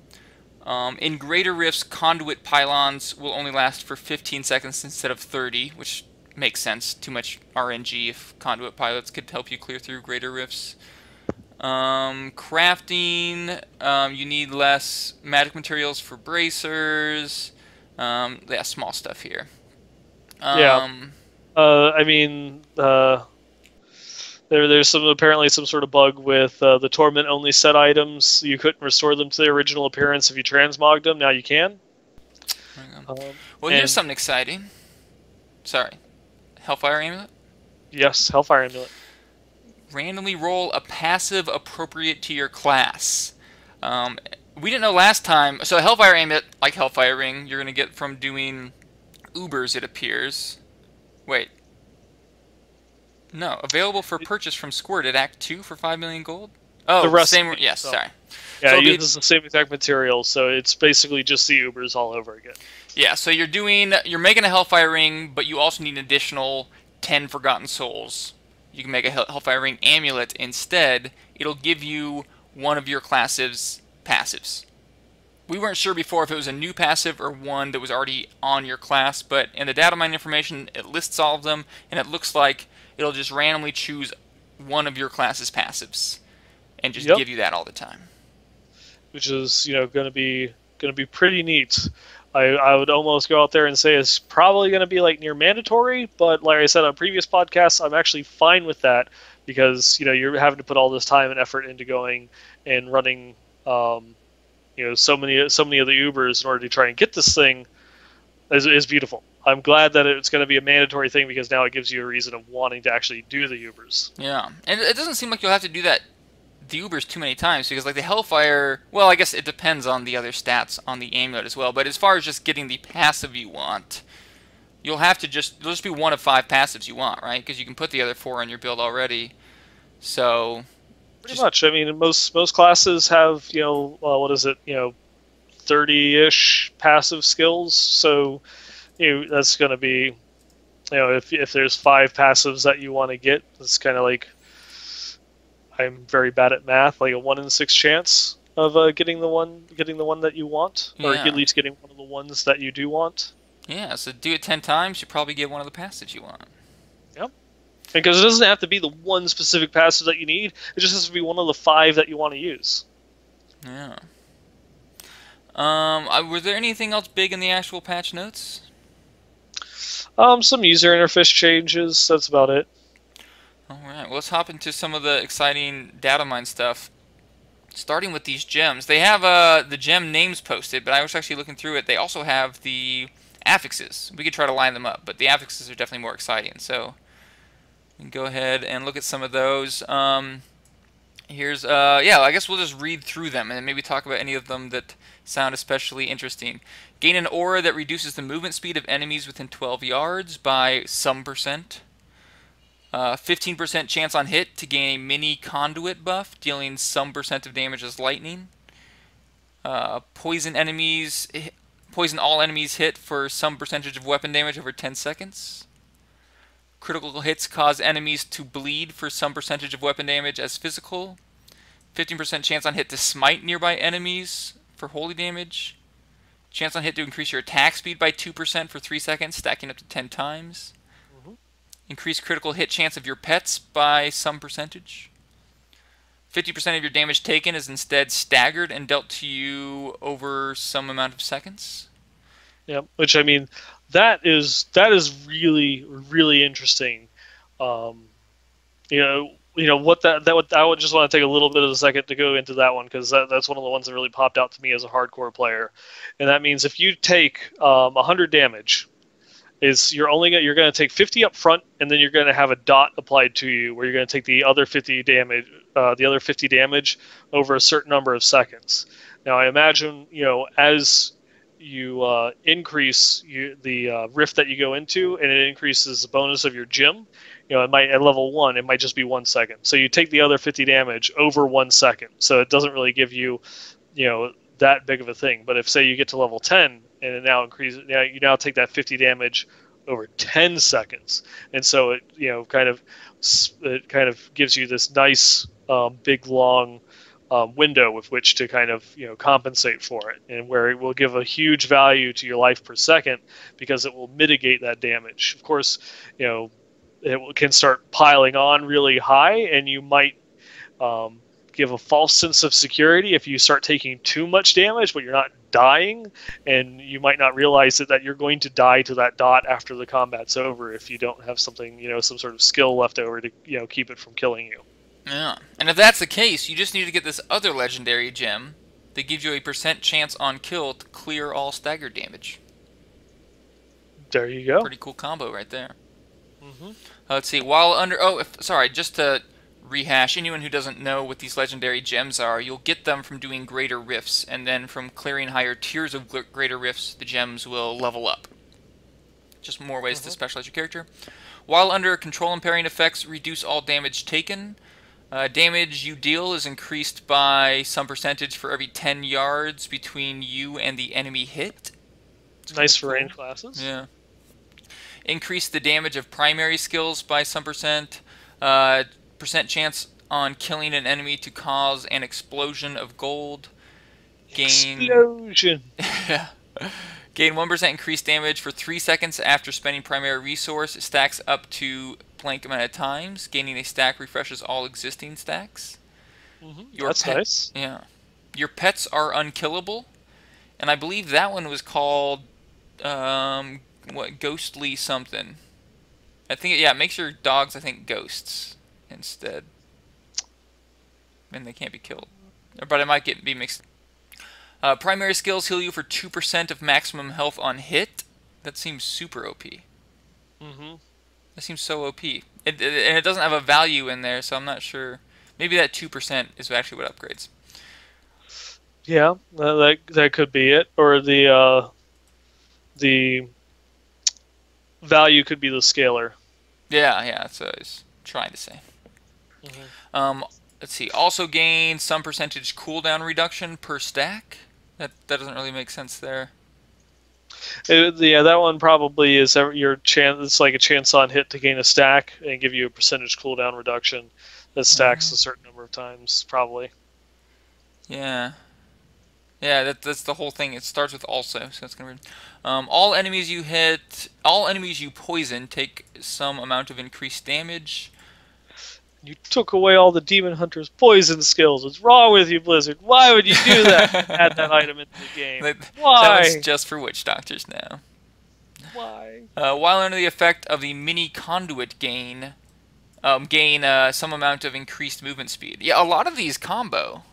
In Greater Rifts, conduit pylons will only last for 15 seconds instead of 30, which makes sense. Too much RNG if conduit pilots could help you clear through Greater Rifts. Crafting, you need less magic materials for bracers. Yeah, small stuff here. There's apparently some sort of bug with the Torment only set items. You couldn't restore them to their original appearance if you transmogged them. Now you can. Well, here's something exciting. Sorry. Hellfire Amulet? Yes, Hellfire Amulet. Randomly roll a passive appropriate to your class. Um, we didn't know last time. So Hellfire Amulet, like Hellfire Ring, you're going to get from doing Ubers, it appears. Wait. No. Available for purchase from Squirt at Act 2 for 5 million gold? The Oh, rest. same. Yes, sorry. Yeah, So it uses the same exact material, so it's basically just the Ubers all over again. yeah, so you're making a Hellfire Ring, but you also need an additional 10 Forgotten Souls. You can make a Hellfire Ring Amulet instead. It'll give you one of your class's passives. We weren't sure before if it was a new passive or one that was already on your class, but in the data mine information, it lists all of them, and it looks like it'll just randomly choose one of your class's passives and just give you that all the time. Which is, going to be pretty neat. I would almost go out there and say it's probably going to be like near mandatory, but like I said on previous podcasts, I'm actually fine with that because you're having to put all this time and effort into going and running so many of the Ubers in order to try and get this thing is beautiful. I'm glad that it's going to be a mandatory thing because now it gives you a reason of wanting to actually do the Ubers. Yeah, and it doesn't seem like you'll have to do the Ubers too many times because like the Hellfire, well, I guess it depends on the other stats on the amulet as well, but as far as just getting the passive you want, you'll just be one of 5 passives you want, right? Because you can put the other 4 on your build already. So pretty much. I mean, most classes have 30-ish passive skills. So that's going to be if there's 5 passives that you want to get, it's kind of like I'm very bad at math, like a 1 in 6 chance of getting the one that you want, or at least getting one of the ones that you do want. Yeah, so do it 10 times, you probably get one of the passives you want. Yep. Because it doesn't have to be the one specific passive that you need. It just has to be one of the 5 that you want to use. Yeah. Was there anything else big in the actual patch notes? Some user interface changes. That's about it. All right. Well, let's hop into some of the exciting data mine stuff. Starting with these gems, they have the gem names posted, but I was actually looking through it. They also have the affixes. We could try to line them up, but the affixes are definitely more exciting. So we can go ahead and look at some of those. Here's yeah, I guess we'll just read through them and maybe talk about any of them that sound especially interesting. Gain an aura that reduces the movement speed of enemies within 12 yards by some percent. 15% chance on hit to gain a mini conduit buff, dealing some percent of damage as lightning. Poison all enemies hit for some percentage of weapon damage over 10 seconds. Critical hits cause enemies to bleed for some percentage of weapon damage as physical. 15% chance on hit to smite nearby enemies for holy damage. Chance on hit to increase your attack speed by 2% for 3 seconds, stacking up to 10 times. Increase critical hit chance of your pets by some percentage. 50% of your damage taken is instead staggered and dealt to you over some amount of seconds. Yeah, which I mean, that is really, really interesting. What that I would just want to take a little bit of a second to go into that one because that's one of the ones that really popped out to me as a hardcore player, and that means if you take 100 damage. You're going to take 50 up front, and then you're going to have a dot applied to you, where you're going to take the other 50 damage, over a certain number of seconds. Now, I imagine as you increase the rift that you go into, and it increases the bonus of your gem. It might at level 1, it might just be 1 second. So you take the other 50 damage over 1 second. So it doesn't really give you, that big of a thing. But if say you get to level 10. And it now increases. You now take that 50 damage over 10 seconds, and so it kind of gives you this nice big long window with which to kind of compensate for it, and where it will give a huge value to your life per second because it will mitigate that damage. Of course, it can start piling on really high, and you might give a false sense of security if you start taking too much damage, but you're not dying, and you might not realize that you're going to die to that dot after the combat's over if you don't have something, some sort of skill left over to keep it from killing you. Yeah, and if that's the case, you just need to get this other legendary gem that gives you a % chance on kill to clear all stagger damage. There you go. Pretty cool combo right there. Let's see. While under just to rehash, anyone who doesn't know what these legendary gems are, you'll get them from doing greater rifts, and then from clearing higher tiers of greater rifts, the gems will level up. Just more ways to specialize your character. While under control impairing effects, reduce all damage taken. Damage you deal is increased by some percentage for every 10 yards between you and the enemy hit. It's nice for range classes. Yeah. Increase the damage of primary skills by some percent. Percent chance on killing an enemy to cause an explosion of gold. Explosion! Yeah. Gain 1% increased damage for 3 seconds after spending primary resource. It stacks up to blank amount of times. Gaining a stack refreshes all existing stacks. That's nice. Yeah. Your pets are unkillable. And I believe that one was called, ghostly something. I think, yeah, it makes your dogs, I think, ghosts instead. And they can't be killed. But it might be mixed. Primary skills heal you for 2% of maximum health on hit. That seems super OP. That seems so OP. And it doesn't have a value in there, so I'm not sure. Maybe that 2% is actually what upgrades. Yeah, that could be it. Or the value could be the scalar. Yeah, that's what I was trying to say. Let's see. Also gain some percentage cooldown reduction per stack. That doesn't really make sense there. Yeah, that one probably is your chance. It's like a chance on hit to gain a stack and give you a percentage cooldown reduction that stacks a certain number of times, probably. Yeah. Yeah, that's the whole thing. It starts with also, so that's gonna be. All enemies you poison take some amount of increased damage. You took away all the Demon Hunter's poison skills. What's wrong with you, Blizzard? Why would you do that? Add that item into the game. Why? That one's just for witch doctors now. Why? While under the effect of the mini conduit gain some amount of increased movement speed. Yeah, a lot of these combo.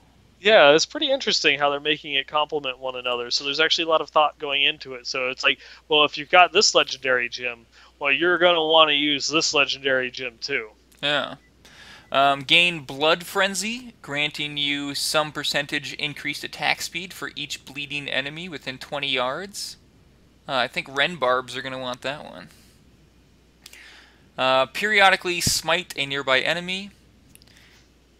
Yeah, it's pretty interesting how they're making it complement one another. So there's actually a lot of thought going into it. So it's like, well, if you've got this legendary gem, well, you're going to want to use this legendary gem too. Yeah. Gain Blood Frenzy, granting you some percentage increased attack speed for each bleeding enemy within 20 yards. I think Renbarbs are going to want that one. Periodically smite a nearby enemy.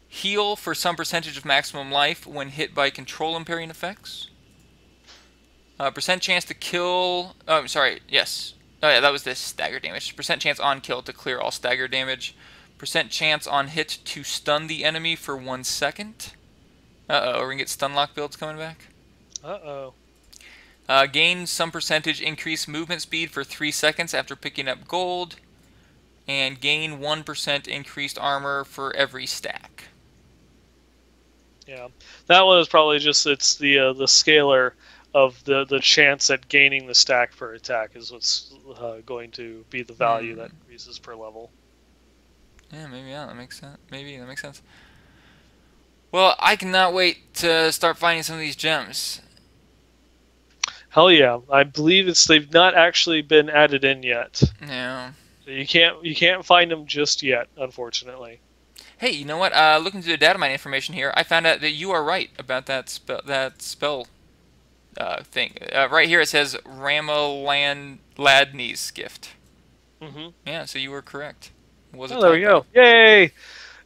Heal for some percentage of maximum life when hit by control impairing effects. Percent chance to kill... Oh, sorry, yes. Oh yeah, that was this stagger damage. Percent chance on kill to clear all stagger damage. Percent chance on hit to stun the enemy for 1 second. Uh-oh, we're going to get stun lock builds coming back. Uh-oh. Gain some percentage increased movement speed for 3 seconds after picking up gold. And gain 1% increased armor for every stack. Yeah, that one is probably just, it's the scalar of the chance at gaining the stack per attack is what's going to be the value that increases per level. Yeah, maybe that makes sense. Maybe that makes sense. Well, I cannot wait to start finding some of these gems. Hell yeah! I believe they've not actually been added in yet. Yeah. You can't find them just yet, unfortunately. Hey, you know what? Looking through the data mine information here, I found out that you are right about that spell thing. Right here it says Ramaladni's gift. Yeah, so you were correct. There we go. Yay!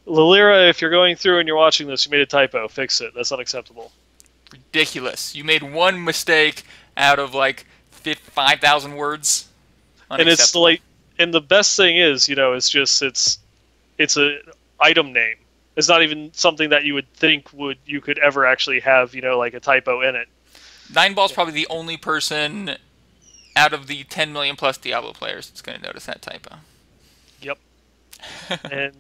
Lilira, if you're going through and you're watching this, you made a typo. Fix it. That's unacceptable. Ridiculous. You made one mistake out of like 5,000 words. And it's like, and the best thing is, it's a item name. It's not even something that you would think you could ever actually have, like a typo in it. Nineball's probably the only person out of the 10 million plus Diablo players that's going to notice that typo. Yep. And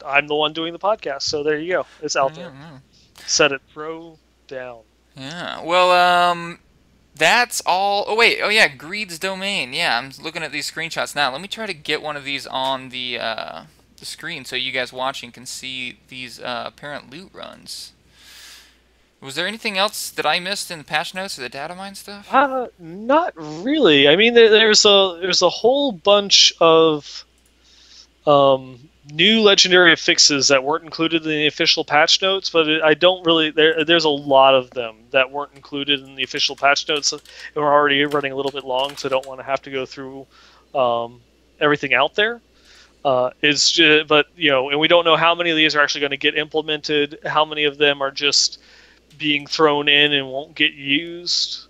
I'm the one doing the podcast, so there you go. It's out there. Set it, throw down. Yeah. Well, that's all. Oh wait. Oh yeah, Greed's domain. Yeah, I'm looking at these screenshots now. Let me try to get one of these on the screen so you guys watching can see these apparent loot runs. Was there anything else that I missed in the patch notes or the data mine stuff? Not really. I mean, there's a whole bunch of new legendary fixes that weren't included in the official patch notes, but I don't really. There's a lot of them that weren't included in the official patch notes, and we're already running a little bit long, so I don't want to have to go through everything out there. Is just, but and we don't know how many of these are actually going to get implemented. How many of them are just being thrown in and won't get used.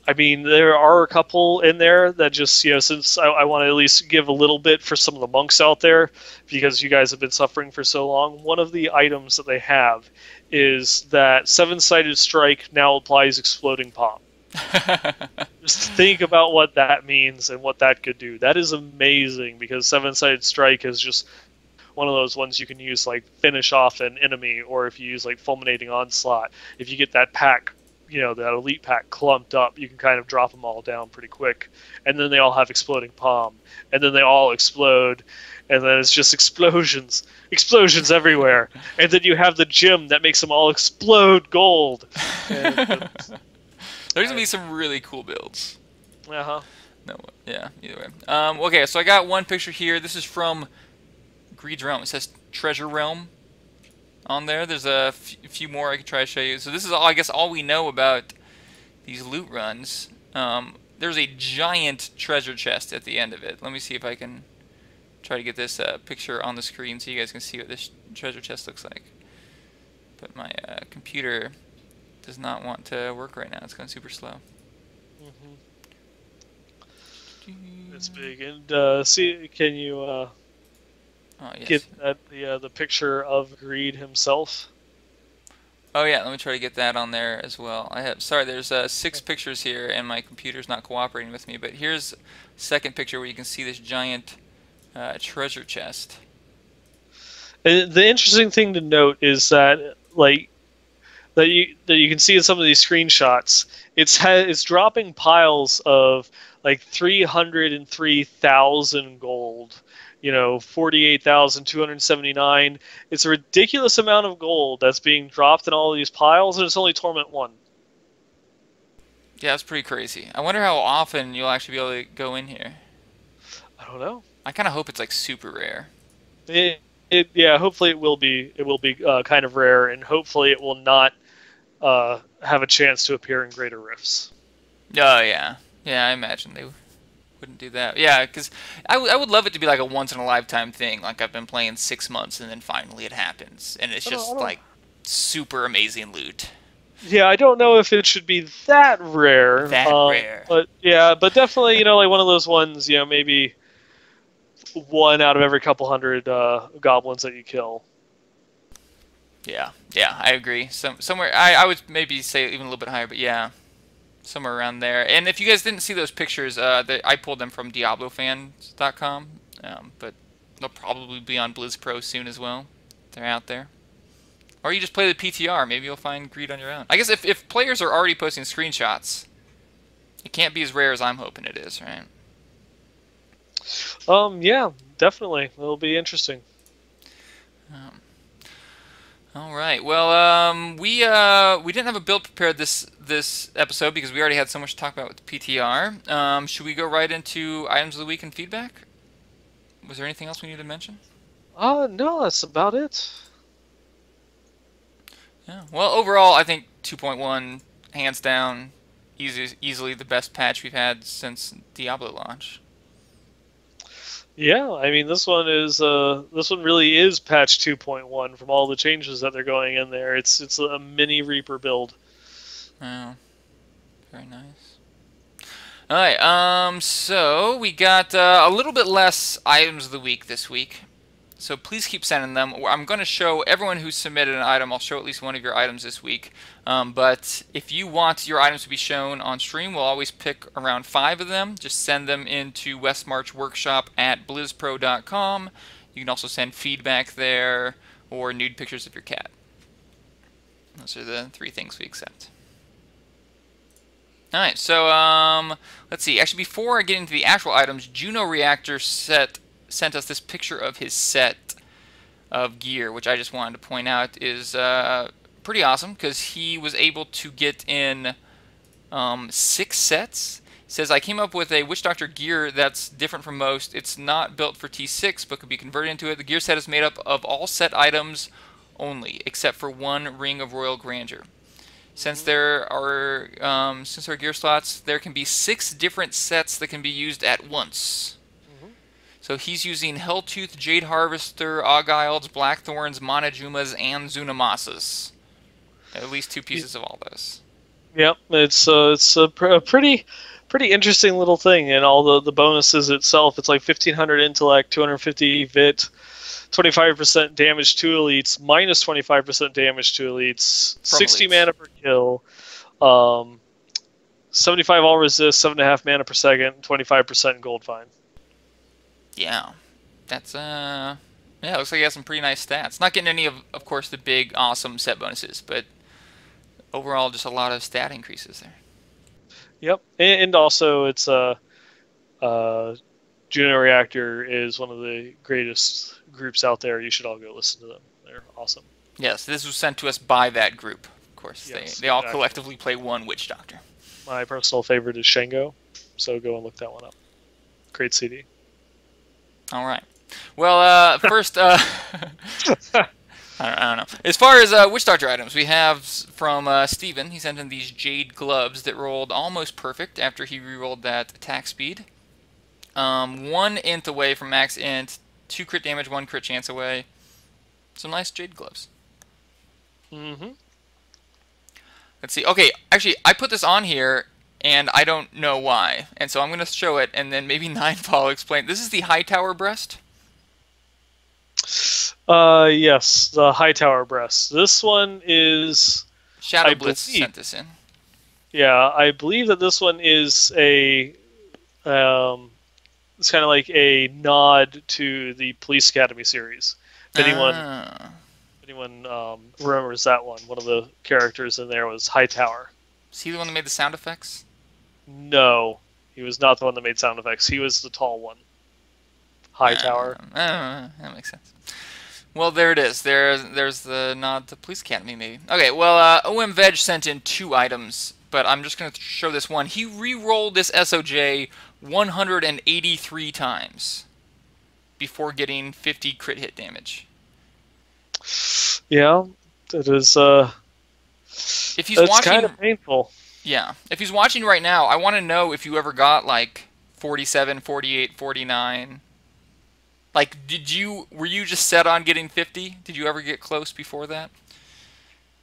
I mean, there are a couple in there that just, since I want to at least give a little bit for some of the monks out there, because you guys have been suffering for so long, one of the items that they have is that 7-sided strike now applies exploding palm. Just think about what that means and what that could do. That is amazing, because 7-sided strike is just one of those ones you can use, like, finish off an enemy, or if you use, like, fulminating onslaught. If you get that pack, that elite pack clumped up, you can kind of drop them all down pretty quick. And then they all have exploding palm. And then they all explode. And then it's just explosions. Explosions everywhere. And then you have the gem that makes them all explode gold. And, there's gonna be some really cool builds. Uh-huh. No, yeah, either way. Okay, so I got one picture here. This is from Greed's Realm. It says Treasure Realm on there. There's a few more I could try to show you. So this is all, I guess, all we know about these loot runs. There's a giant treasure chest at the end of it. Let me see if I can try to get this picture on the screen so you guys can see what this treasure chest looks like. But my computer does not want to work right now. It's going super slow. It's big. And see, can you oh, yes. get the picture of Greed himself? Oh yeah, let me try to get that on there as well. Sorry, there's 6 pictures here, and my computer's not cooperating with me. But here's a second picture where you can see this giant treasure chest. And the interesting thing to note is that, like, that you can see in some of these screenshots, it's dropping piles of like 303,000 gold. 48,279. It's a ridiculous amount of gold that's being dropped in all of these piles, and it's only Torment 1. Yeah, it's pretty crazy. I wonder how often you'll actually be able to go in here. I don't know. I kind of hope it's like super rare. Yeah, hopefully it will be. It will be kind of rare, and hopefully it will not have a chance to appear in Greater Rifts. Oh yeah, I imagine they wouldn't do that. Yeah, because I would love it to be like a once-in-a-lifetime thing. Like, I've been playing 6 months, and then finally it happens. And it's just, like, super amazing loot. Yeah, I don't know if it should be that rare. Rare. But, yeah, but definitely, like one of those ones, maybe one out of every couple hundred goblins that you kill. Yeah, I agree. Somewhere, I would maybe say even a little bit higher, but yeah. Somewhere around there. And if you guys didn't see those pictures, I pulled them from DiabloFans.com, but they'll probably be on Blizz Pro soon as well. They're out there. Or you just play the PTR. Maybe you'll find Greed on your own. I guess if players are already posting screenshots, it can't be as rare as I'm hoping it is, right? Yeah, definitely. It'll be interesting. All right. Well, we didn't have a build prepared this episode because we already had so much to talk about with the PTR. Should we go right into items of the week and feedback? Was there anything else we need to mention? No, that's about it. Yeah. Well, overall, I think 2.1, hands down, easily the best patch we've had since Diablo launch. Yeah, I mean, this one really is patch 2.1 from all the changes that they're going in there. It's a mini Reaper build. Oh, very nice. All right, so we got a little bit less items of the week this week. So please keep sending them. I'm going to show everyone who submitted an item. I'll show at least one of your items this week. But if you want your items to be shown on stream, we'll always pick around 5 of them. Just send them into Westmarch Workshop at blizzpro.com. You can also send feedback there or nude pictures of your cat. Those are the 3 things we accept. Alright, so let's see. Actually, before I get into the actual items, Juno Reactor sent us this picture of his set of gear, which I just wanted to point out is pretty awesome because he was able to get in 6 sets Says, I came up with a Witch Doctor gear that's different from most. It's not built for T6, but could be converted into it. The gear set is made up of all set items only, except for one Ring of Royal Grandeur. Since there are gear slots, there can be 6 different sets that can be used at once. So he's using Helltooth, Jade Harvester, Augilds, Blackthorns, Monojumas, and Zunamasas. At least 2 pieces of all those. Yep, it's a pretty interesting little thing, and all the bonuses itself. It's like 1500 intellect, 250 vit, 25% damage to elites, minus 25% damage to elites, 60 mana per kill, 75 all resist, 7.5 mana per second, 25% gold fine. Yeah, that's yeah, it looks like he has some pretty nice stats. Not getting any of course, the big awesome set bonuses, but overall just a lot of stat increases there. Yep, and also it's Juno Reactor is one of the greatest groups out there. You should all go listen to them. They're awesome. Yes, this was sent to us by that group. Of course, yes, they all collectively play one Witch Doctor. My personal favorite is Shango, so go and look that one up. Great CD. All right. Well, first, I don't know. As far as Witch Doctor items, we have from Steven. He sent in these Jade Gloves that rolled almost perfect after he rerolled that attack speed. 1 int away from max int, 2 crit damage, 1 crit chance away. Some nice Jade Gloves. Mm-hmm. Let's see. Okay, actually, I put this on here, and I don't know why. And so I'm going to show it, and then maybe Ninefall will explain. This is the Hightower Breast. Yes, the Hightower Breast. This one is... Shadow Blitz sent this in. Yeah, I believe that this one is a... it's kind of like a nod to the Police Academy series. If anyone remembers that one of the characters in there was Hightower. Is he the one that made the sound effects? No, he was not the one that made sound effects. He was the tall one. Hightower. That makes sense. Well, there it is. There's the nod to Police Academy, maybe. Okay, well, OM Veg sent in 2 items, but I'm just going to show this one. He re-rolled this SOJ 183 times before getting 50 crit hit damage. Yeah, that is. If he's watching, kind of painful. Yeah, if he's watching right now, I want to know if you ever got like 47, 48, 49. Like, were you just set on getting 50? Did you ever get close before that?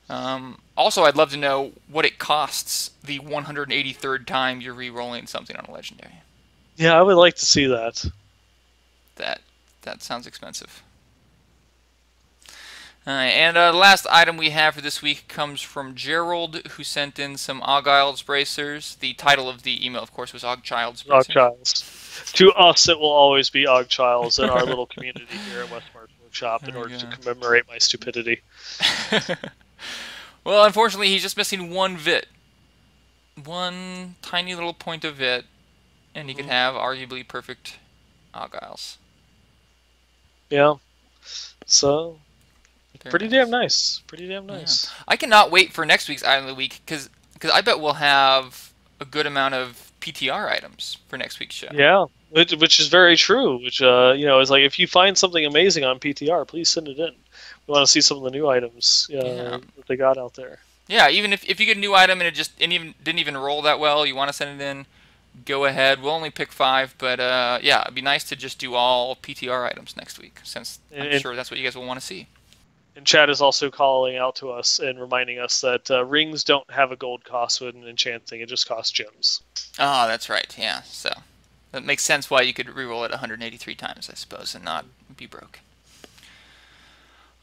Also, I'd love to know what it costs the 183rd time you're re-rolling something on a legendary. Yeah, I would like to see that. That sounds expensive. And the last item we have for this week comes from Gerald, who sent in some Augilds bracers. The title of the email, of course, was Augchild's bracers. Augchilds. To us, it will always be Augchilds in our little community here at Westmarch Workshop in order to commemorate my stupidity. Well, unfortunately, he's just missing 1 vit. 1 tiny little point of vit, and he could have arguably perfect Augilds. Yeah. So... Pretty damn nice. Pretty damn nice. Yeah. I cannot wait for next week's Item of the Week, because I bet we'll have a good amount of PTR items for next week's show. Yeah, which is very true. Which is like, if you find something amazing on PTR, please send it in. We want to see some of the new items that they got out there. Yeah, even if you get a new item and it didn't even roll that well, you want to send it in, go ahead. We'll only pick 5, but yeah, it'd be nice to just do all PTR items next week, since I'm sure that's what you guys will want to see. And Chad is also calling out to us and reminding us that rings don't have a gold cost when enchanting. It just costs gems. Oh, that's right. Yeah, so that makes sense why you could reroll it 183 times, I suppose, and not be broke.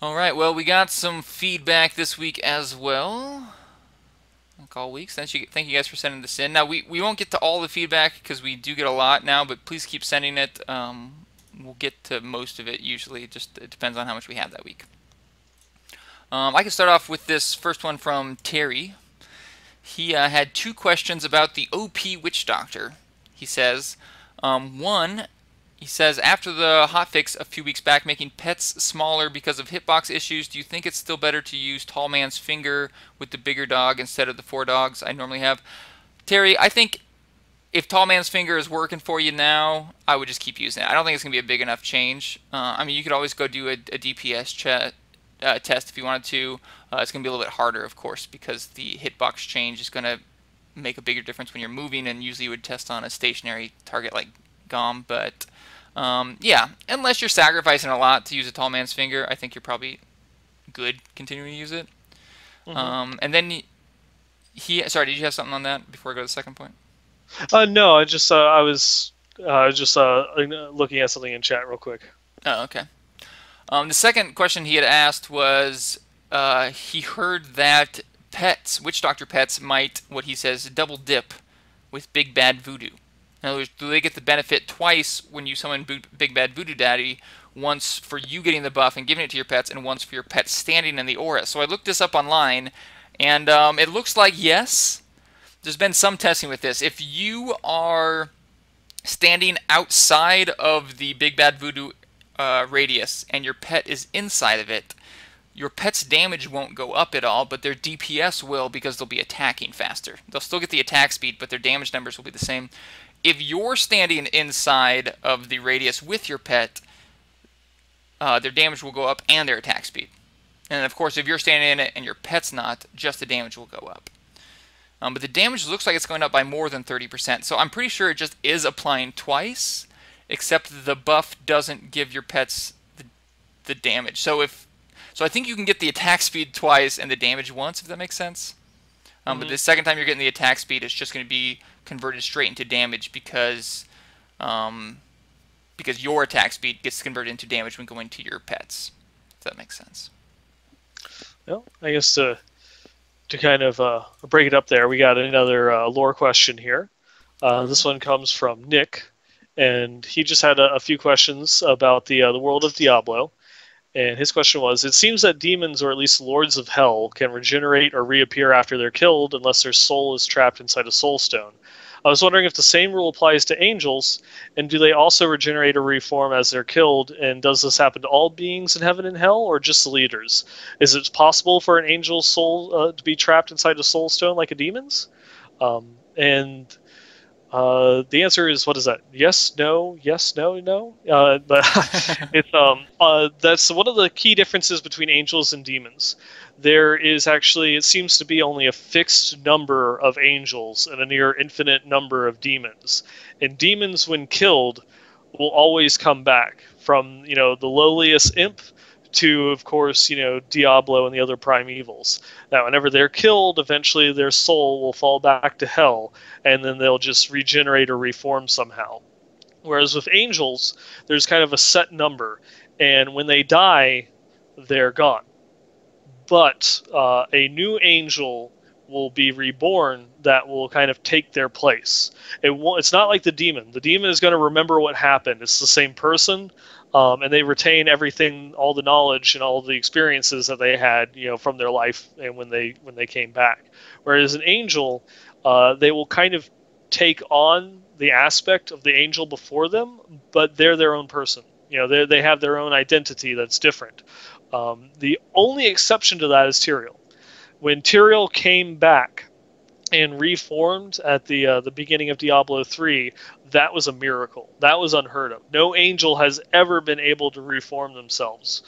All right, well, we got some feedback this week as well. Like all weeks. Thank you guys for sending this in. Now, we won't get to all the feedback because we do get a lot now, but please keep sending it. We'll get to most of it usually. It depends on how much we have that week. I can start off with this first one from Terry. He had 2 questions about the OP Witch Doctor. He says, one, he says, after the hotfix a few weeks back making pets smaller because of hitbox issues, do you think it's still better to use Tall Man's Finger with the bigger dog instead of the 4 dogs I normally have? Terry, I think if Tall Man's Finger is working for you now, I would just keep using it. I don't think it's going to be a big enough change. I mean, you could always go do a DPS test if you wanted to. It's going to be a little bit harder, of course, because the hitbox change is going to make a bigger difference when you're moving, and usually you would test on a stationary target like Gom. But yeah, unless you're sacrificing a lot to use a Tall Man's Finger, I think you're probably good continuing to use it. And then sorry, did you have something on that before I go to the second point? No, I was just looking at something in chat real quick. Oh, okay. The second question he had asked was he heard that pets, witch doctor pets, might, what he says, double dip with Big Bad Voodoo. In other words, do they get the benefit twice when you summon Big Bad Voodoo Daddy? Once for you getting the buff and giving it to your pets, and once for your pets standing in the aura. So I looked this up online, and it looks like yes. There's been some testing with this. If you are standing outside of the Big Bad Voodoo radius and your pet is inside of it, your pet's damage won't go up at all, but their DPS will, because they'll be attacking faster. They'll still get the attack speed, but their damage numbers will be the same. If you're standing inside of the radius with your pet, their damage will go up and their attack speed. And of course, if you're standing in it and your pet's not, just the damage will go up. But the damage looks like it's going up by more than 30%. So I'm pretty sure it just is applying twice, except the buff doesn't give your pets the damage. So I think you can get the attack speed twice and the damage once, if that makes sense. But the second time you're getting the attack speed, it's just going to be converted straight into damage because your attack speed gets converted into damage when going to your pets. If that makes sense. Well, I guess to kind of break it up there, we got another lore question here. This one comes from Nick, and he just had a few questions about the world of Diablo. And his question was, it seems that demons, or at least lords of hell, can regenerate or reappear after they're killed unless their soul is trapped inside a soul stone. I was wondering if the same rule applies to angels, and do they also regenerate or reform as they're killed, and does this happen to all beings in heaven and hell, or just the leaders? Is it possible for an angel's soul to be trapped inside a soul stone like a demon's? And the answer is, what is that? Yes, no, yes, no, no. But it's that's one of the key differences between angels and demons. There is actually, it seems to be only a fixed number of angels and a near infinite number of demons. And demons, when killed, will always come back, from the lowliest imp to, of course, Diablo and the other primevals. That whenever they're killed, eventually their soul will fall back to hell, and then they'll just regenerate or reform somehow. Whereas with angels, there's kind of a set number, and when they die, they're gone. But a new angel will be reborn that will kind of take their place. It's not like the demon. The demon is going to remember what happened. It's the same person, and they retain everything, all the knowledge and all the experiences that they had, from their life and when they came back. Whereas an angel, they will kind of take on the aspect of the angel before them, but they're their own person. They have their own identity that's different. The only exception to that is Tyrael. When Tyrael came back and reformed at the beginning of Diablo 3, that was a miracle. That was unheard of. No angel has ever been able to reform themselves.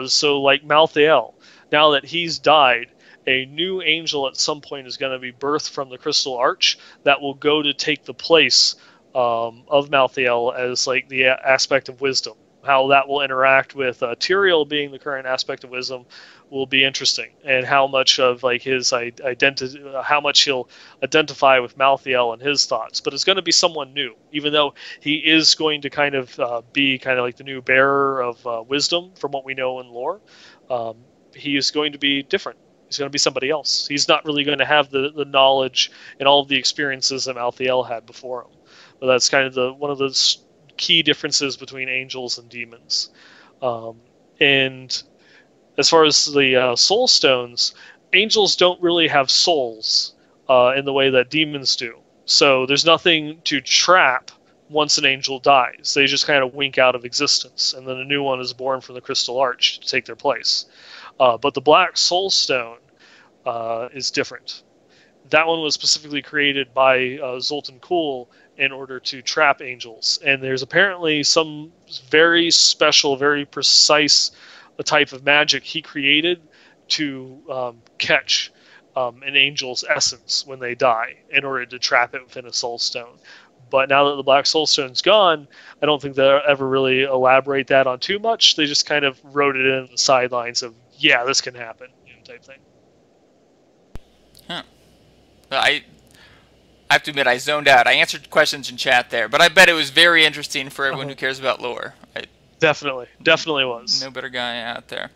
So like Malthael, now that he's died, a new angel at some point is going to be birthed from the Crystal Arch that will go to take the place of Malthael as like the aspect of wisdom. How that will interact with Tyrael being the current aspect of wisdom will be interesting, and how much of like his identity, how much he'll identify with Malthael and his thoughts. But it's going to be someone new, even though he is going to kind of be kind of like the new bearer of wisdom from what we know in lore. He is going to be different. He's going to be somebody else. He's not really going to have the knowledge and all of the experiences that Malthael had before him. But that's kind of one of the key differences between angels and demons. And as far as the soul stones, angels don't really have souls in the way that demons do. So there's nothing to trap once an angel dies. They just kind of wink out of existence, and then a new one is born from the Crystal Arch to take their place. But the Black Soul Stone is different. that one was specifically created by Zoltan Kuhl in order to trap angels. And there's apparently some very special, very precise type of magic he created to catch an angel's essence when they die in order to trap it within a soul stone. But now that the Black Soul Stone's gone, I don't think they'll ever really elaborate that on too much. They just kind of wrote it in the sidelines of, yeah, this can happen, type thing. Huh. Well, I have to admit, I zoned out. I answered questions in chat there, but I bet it was very interesting for everyone who cares about lore. Definitely was. No better guy out there.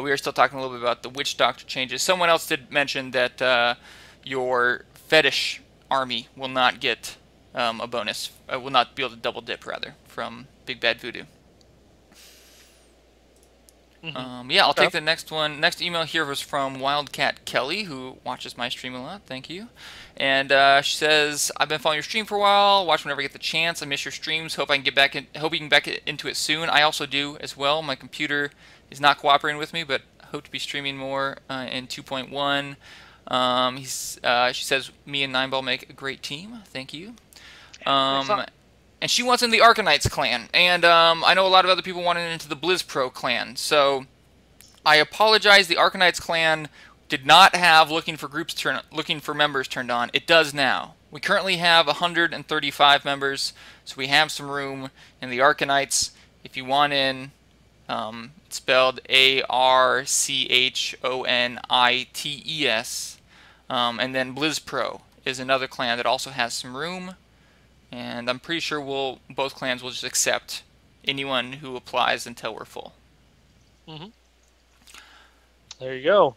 We are still talking a little bit about the Witch Doctor changes. Someone else did mention that your fetish army will not get a bonus. Will not be able to double dip, rather, from Big Bad Voodoo. Yeah, I'll take the next one. Next email here was from Wildcat Kelly, who watches my stream a lot. Thank you. And she says, "I've been following your stream for a while. Watch whenever I get the chance. I miss your streams. Hope I can get back in. Hope you can get back into it soon. I also do as well. My computer is not cooperating with me, but hope to be streaming more in 2.1. She says, me and Nineball make a great team. Thank you. And she wants in the Arcanites clan, and I know a lot of other people wanted into the BlizzPro clan, so I apologize. The Arcanites clan did not have looking for members turned on. It does now. We currently have 135 members, so we have some room in the Arcanites. If you want in, it's spelled ARCHONITES, and then BlizzPro is another clan that also has some room. And I'm pretty sure both clans will just accept anyone who applies until we're full. There you go.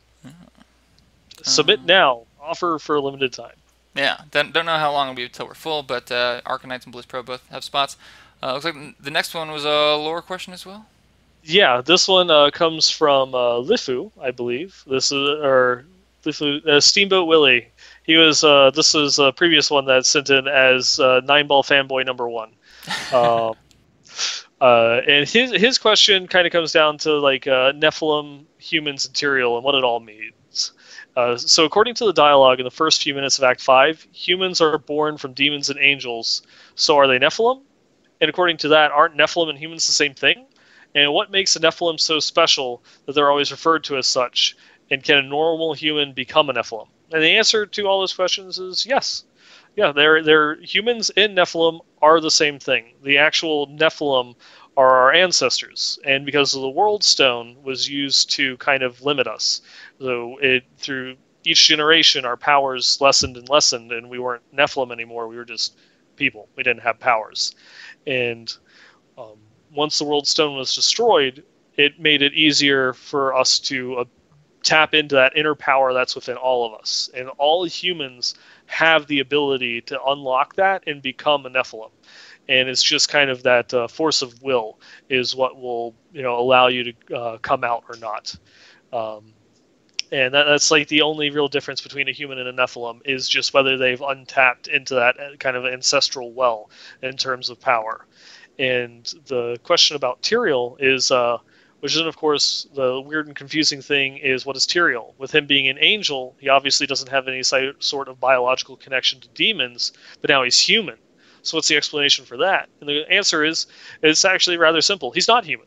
Submit now. Offer for a limited time. Yeah, don't know how long it'll be until we're full, but Arcanites and BlizzPro both have spots. Looks like the next one was a lore question as well. Yeah, this one comes from Lifu, I believe. This is Lifu, Steamboat Willie. He was. This is a previous one that sent in as Nineball fanboy number 1, and his question kind of comes down to like Nephilim, humans, and Tyrael, and what it all means. So according to the dialogue in the first few minutes of Act 5, humans are born from demons and angels. So are they Nephilim? And according to that, aren't Nephilim and humans the same thing? And what makes a Nephilim so special that they're always referred to as such? And can a normal human become a Nephilim? And the answer to all those questions is yes. Yeah, they're humans and Nephilim are the same thing. The actual Nephilim are our ancestors, and because of the World Stone was used to kind of limit us. So through each generation, our powers lessened and lessened, and we weren't Nephilim anymore. We were just people. We didn't have powers. And once the World Stone was destroyed, it made it easier for us to tap into that inner power that's within all of us. And all humans have the ability to unlock that and become a Nephilim. And it's just kind of that force of will is what will allow you to come out or not. And that's like the only real difference between a human and a Nephilim is just whether they've untapped into that kind of ancestral well in terms of power. And the question about Tyrael is... which is, of course, the weird and confusing thing is what is Tyrael? With him being an angel, he obviously doesn't have any sort of biological connection to demons, but now he's human. So what's the explanation for that? And the answer is, it's actually rather simple. He's not human.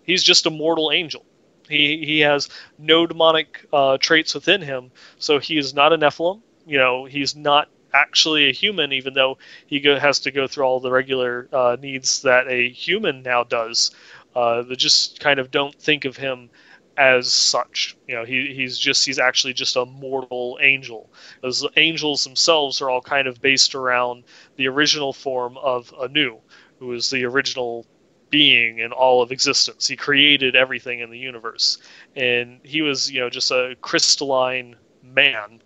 He's just a mortal angel. He has no demonic traits within him, so he is not a Nephilim. He's not actually a human, even though he has to go through all the regular needs that a human now does. They just kind of don't think of him as such. He's actually just a mortal angel. Those angels themselves are all kind of based around the original form of Anu, who is the original being in all of existence. He created everything in the universe, and he was just a crystalline man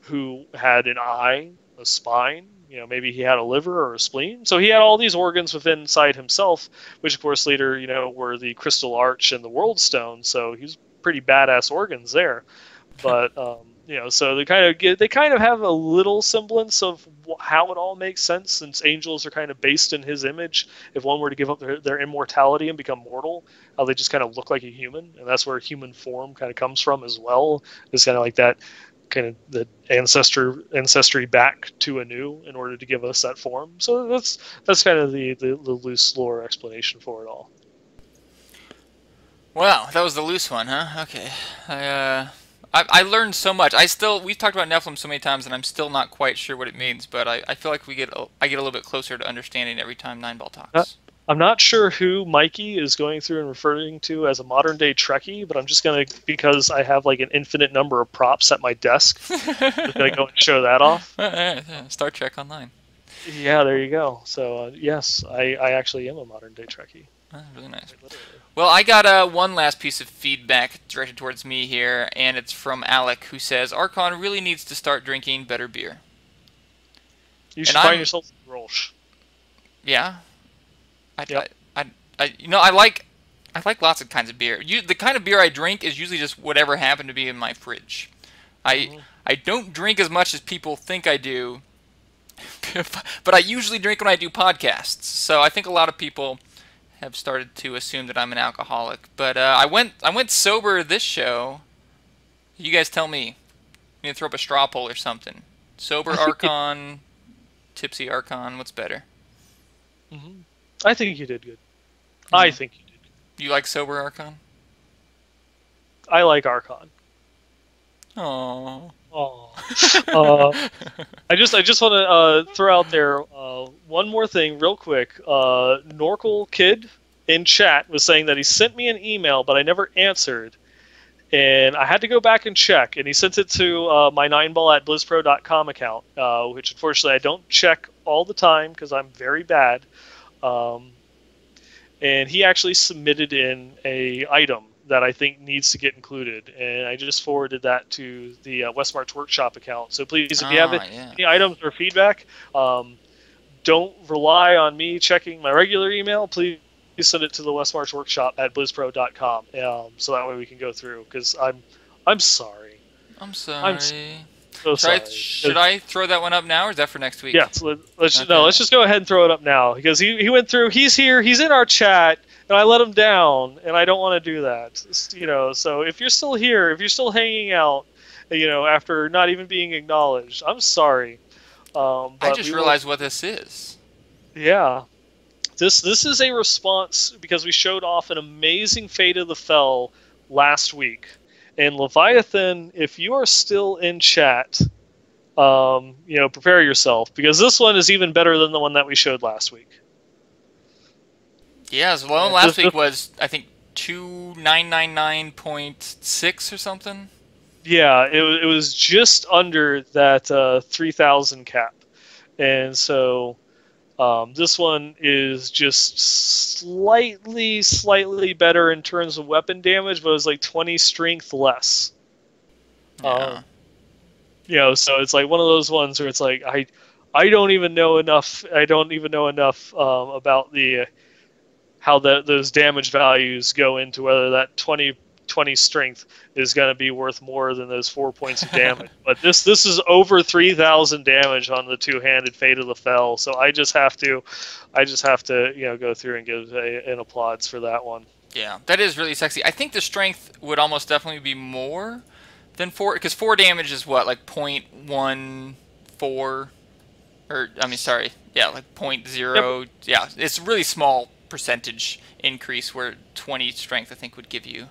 who had an eye, a spine. Maybe he had a liver or a spleen. So he had all these organs within inside himself, which of course later, were the Crystal Arch and the World Stone. So he's pretty badass organs there. But, So they kind of have a little semblance of how it all makes sense, since angels are kind of based in his image. If one were to give up their immortality and become mortal, how they just kind of look like a human, and that's where human form kind of comes from as well. It's kind of like that, kind of the ancestry back to Anu in order to give us that form. So that's kind of the loose lore explanation for it all. Wow, that was the loose one, huh? Okay. I learned so much. We've talked about Nephilim so many times, and I'm still not quite sure what it means. But I feel like I get a little bit closer to understanding every time Nine Ball talks. I'm not sure who Mikey is going through and referring to as a modern day Trekkie, but I'm just gonna, because I have like an infinite number of props at my desk, I'm gonna go and show that off. Star Trek Online. Yeah, there you go. So yes, I actually am a modern day Trekkie. Really nice. Well, I got one last piece of feedback directed towards me here, and it's from Alec, who says Archon really needs to start drinking better beer. You should find yourself a Rolsch. Yeah. Yep. I like lots of kinds of beer. The kind of beer I drink is usually just whatever happened to be in my fridge. I don't drink as much as people think I do, but I usually drink when I do podcasts. So I think a lot of people have started to assume that I'm an alcoholic. But I went sober this show. You guys tell me. You need to throw up a straw poll or something. Sober Archon, tipsy Archon. What's better? I think you did good. I think you did good. You like sober Archon? I like Archon. Aww. I just want to throw out there one more thing real quick. Norkel Kid in chat was saying that he sent me an email, but I never answered. And I had to go back and check, and he sent it to my 9ball@blizzpro.com account, which unfortunately I don't check all the time because I'm very bad. And he actually submitted in a item that I think needs to get included, and I just forwarded that to the Westmarch Workshop account. So please, if you have any items or feedback, don't rely on me checking my regular email. Please send it to the Westmarch Workshop at blizzpro.com, so that way we can go through. Because I'm sorry. I'm sorry. So sorry. Should I throw that one up now, or is that for next week? Yeah, let's just go ahead and throw it up now, because he went through. He's here. He's in our chat. And I let him down, and I don't want to do that. So if you're still here, if you're still hanging out, after not even being acknowledged, I'm sorry. I just realized what this is. Yeah. This is a response because we showed off an amazing Fate of the Fell last week. And Leviathan, if you are still in chat, prepare yourself, because this one is even better than the one that we showed last week. Yeah, the one last week was, I think, 2999.6 or something. Yeah, it was just under that 3,000 cap. And so this one is just slightly better in terms of weapon damage, but it was like 20 strength less. Yeah. So it's like one of those ones where it's like, I don't even know enough. I don't even know enough about the how those damage values go into whether that 20 strength is going to be worth more than those 4 points of damage. But this is over 3,000 damage on the two-handed Fate of the Fell. So I just have to go through and give an applause for that one. Yeah, that is really sexy. I think the strength would almost definitely be more than 4, because 4 damage is what, like 0.14, or like 0.0. Yep. Yeah, it's a really small percentage increase, where 20 strength I think would give you.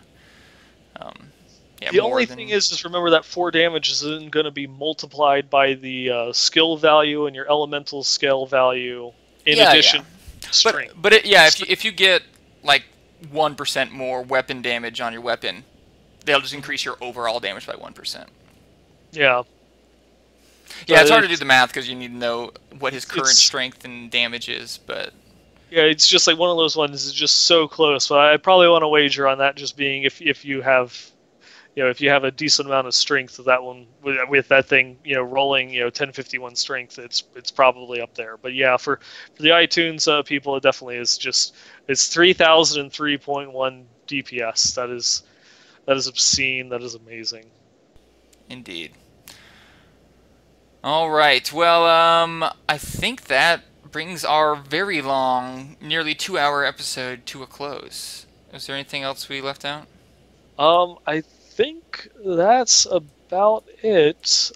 The only thing is remember that 4 damage isn't going to be multiplied by the skill value and your elemental skill value in addition to strength. But if you get like 1% more weapon damage on your weapon, they'll just increase your overall damage by 1%. Yeah. Yeah, it's hard to do the math because you need to know what his current strength and damage is, but. Yeah, it's just like one of those ones is just so close. But I probably want to wager on that just being if you have, if you have a decent amount of strength of that one with that thing, rolling, 1051 strength, it's probably up there. But yeah, for the iTunes people, it definitely is it's 3003.1 DPS. That is obscene. That is amazing. Indeed. All right. Well, I think that brings our very long, nearly 2-hour episode to a close. Is there anything else we left out? I think that's about it.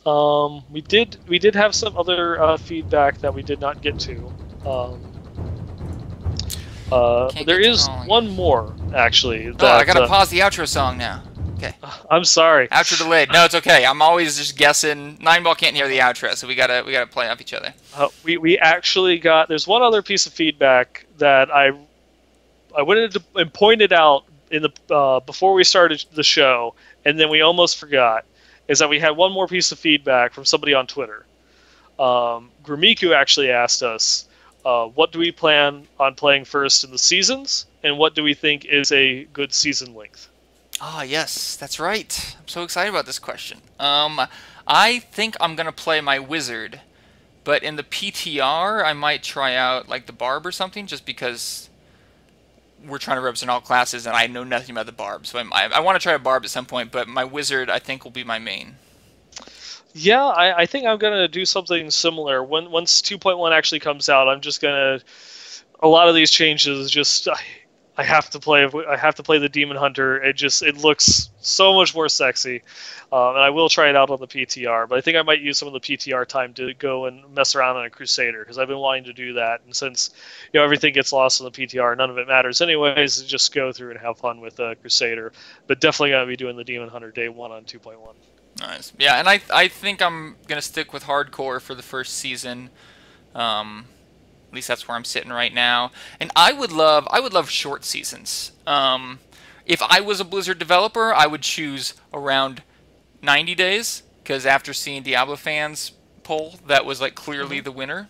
We did have some other feedback that we did not get to. Can't There get to it is all one again. more actually. Oh, I That gotta pause the outro song now. Okay. I'm sorry. Outro delayed. No, it's okay. I'm always just guessing. Nine Ball can't hear the outro, so we gotta play off each other. We actually got. There's one other piece of feedback that I wanted to and pointed out in the before we started the show, and then we almost forgot. Is that we had one more piece of feedback from somebody on Twitter. Grimiku actually asked us, what do we plan on playing first in the seasons, and what do we think is a good season length? Ah, yes, that's right. I'm so excited about this question. I think I'm gonna play my wizard, but in the PTR, I might try out like the barb or something, just because we're trying to represent all classes, and I know nothing about the barb. So I want to try a barb at some point, but my wizard I think will be my main. Yeah, I think I'm gonna do something similar. Once 2.1 actually comes out, I'm just gonna a lot of these changes just I have to play. I have to play the Demon Hunter. It looks so much more sexy, and I will try it out on the PTR. But I think I might use some of the PTR time to go and mess around on a Crusader because I've been wanting to do that. And since everything gets lost on the PTR, none of it matters anyways. Just go through and have fun with Crusader. But definitely gonna be doing the Demon Hunter day one on 2.1. Nice. Yeah, and I think I'm gonna stick with hardcore for the first season. At least that's where I'm sitting right now. And I would love short seasons. If I was a Blizzard developer, I would choose around 90 days, because after seeing Diablo fans poll, that was like clearly the winner.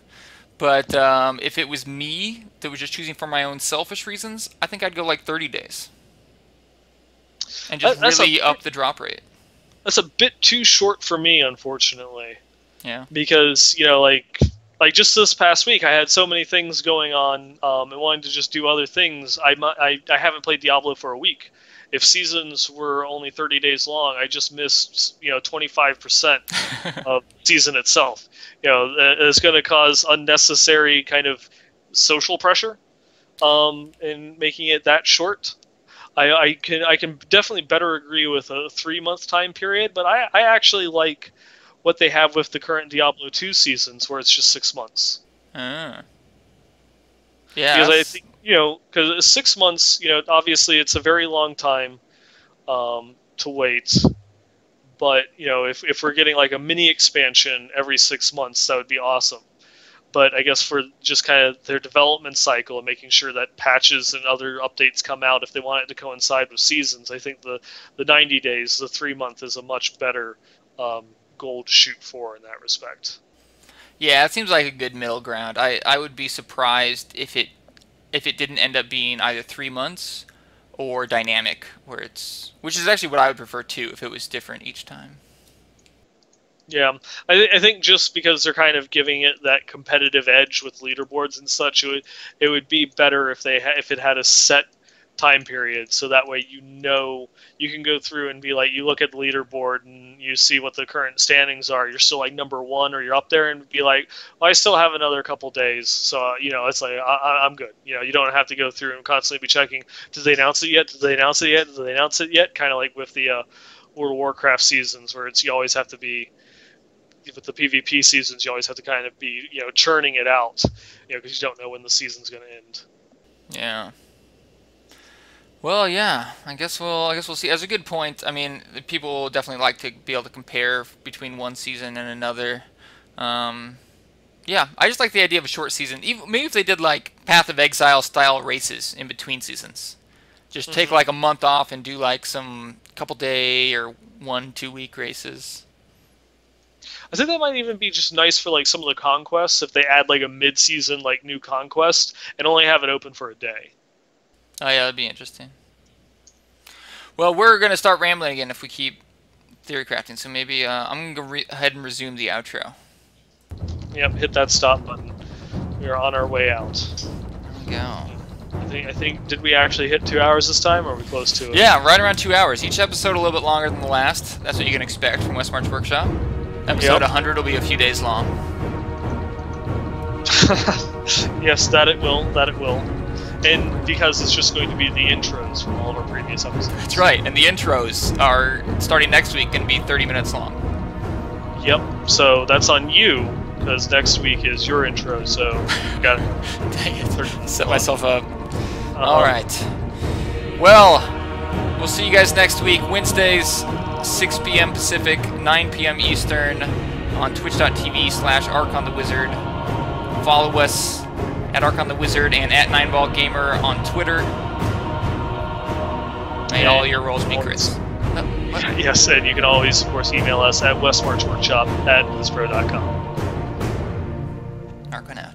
But if it was me that was just choosing for my own selfish reasons, I think I'd go like 30 days and just That's really up the drop rate. that's a bit too short for me, unfortunately. Yeah. Because like just this past week, I had so many things going on and wanting to just do other things. I haven't played Diablo for a week. If seasons were only 30 days long, I just missed 25% of the season itself. It's going to cause unnecessary kind of social pressure in making it that short. I can definitely better agree with a 3 month time period, but I actually like what they have with the current Diablo 2 seasons, where it's just 6 months. Yeah. Because I think because 6 months, obviously it's a very long time to wait. But if we're getting like a mini expansion every 6 months, that would be awesome. But I guess for just kind of their development cycle and making sure that patches and other updates come out if they want it to coincide with seasons, I think the 90 days, the 3 month, is a much better goal to shoot for in that respect. Yeah, it seems like a good middle ground. I would be surprised if it didn't end up being either 3 months or dynamic, which is actually what I would prefer too, if it was different each time. Yeah, I think just because they're kind of giving it that competitive edge with leaderboards and such, it would be better if if it had a set time period, so that way you can go through and be like, you look at the leaderboard and you see what the current standings are. You're still like number one, or you're up there, and be like, well, I still have another couple days, so it's like I'm good. You don't have to go through and constantly be checking. Did they announce it yet? Did they announce it yet? Did they announce it yet? Kind of like with the World of Warcraft seasons, where you always have to be. With the PvP seasons, you always have to kind of be, churning it out, because you don't know when the season's going to end. Yeah. Well, yeah. I guess we'll see. As a good point. I mean, people will definitely like to be able to compare between one season and another. Yeah, I just like the idea of a short season. Even maybe if they did like Path of Exile style races in between seasons, just take like a month off and do like some couple day or 1-2 week races. I think that might even be just nice for like some of the conquests if they add like a mid-season like new conquest and only have it open for a day. Oh yeah, that'd be interesting. Well, we're gonna start rambling again if we keep theory crafting. So maybe I'm gonna go ahead and resume the outro. Yep, hit that stop button. We are on our way out. There we go. I think did we actually hit 2 hours this time, or are we close to it? Yeah, right around 2 hours. Each episode a little bit longer than the last. That's what you can expect from Westmarch Workshop. Episode 100 will be a few days long. Yes, that it will. That it will. And because it's just going to be the intros from all of our previous episodes. That's right, and the intros are, starting next week, going to be 30 minutes long. Yep, so that's on you, because next week is your intro, so you got Dang it. Set myself up. Uh-huh. Alright. Well, we'll see you guys next week, Wednesdays, 6 p.m. Pacific, 9 p.m. Eastern, on twitch.tv/ArchonTheWizard. Follow us at ArchonTheWizard and at 9ballgamer on Twitter. May all your rolls be crits. Yes, and you can always, of course, email us at westmarchworkshop@blizzpro.com. Archon out.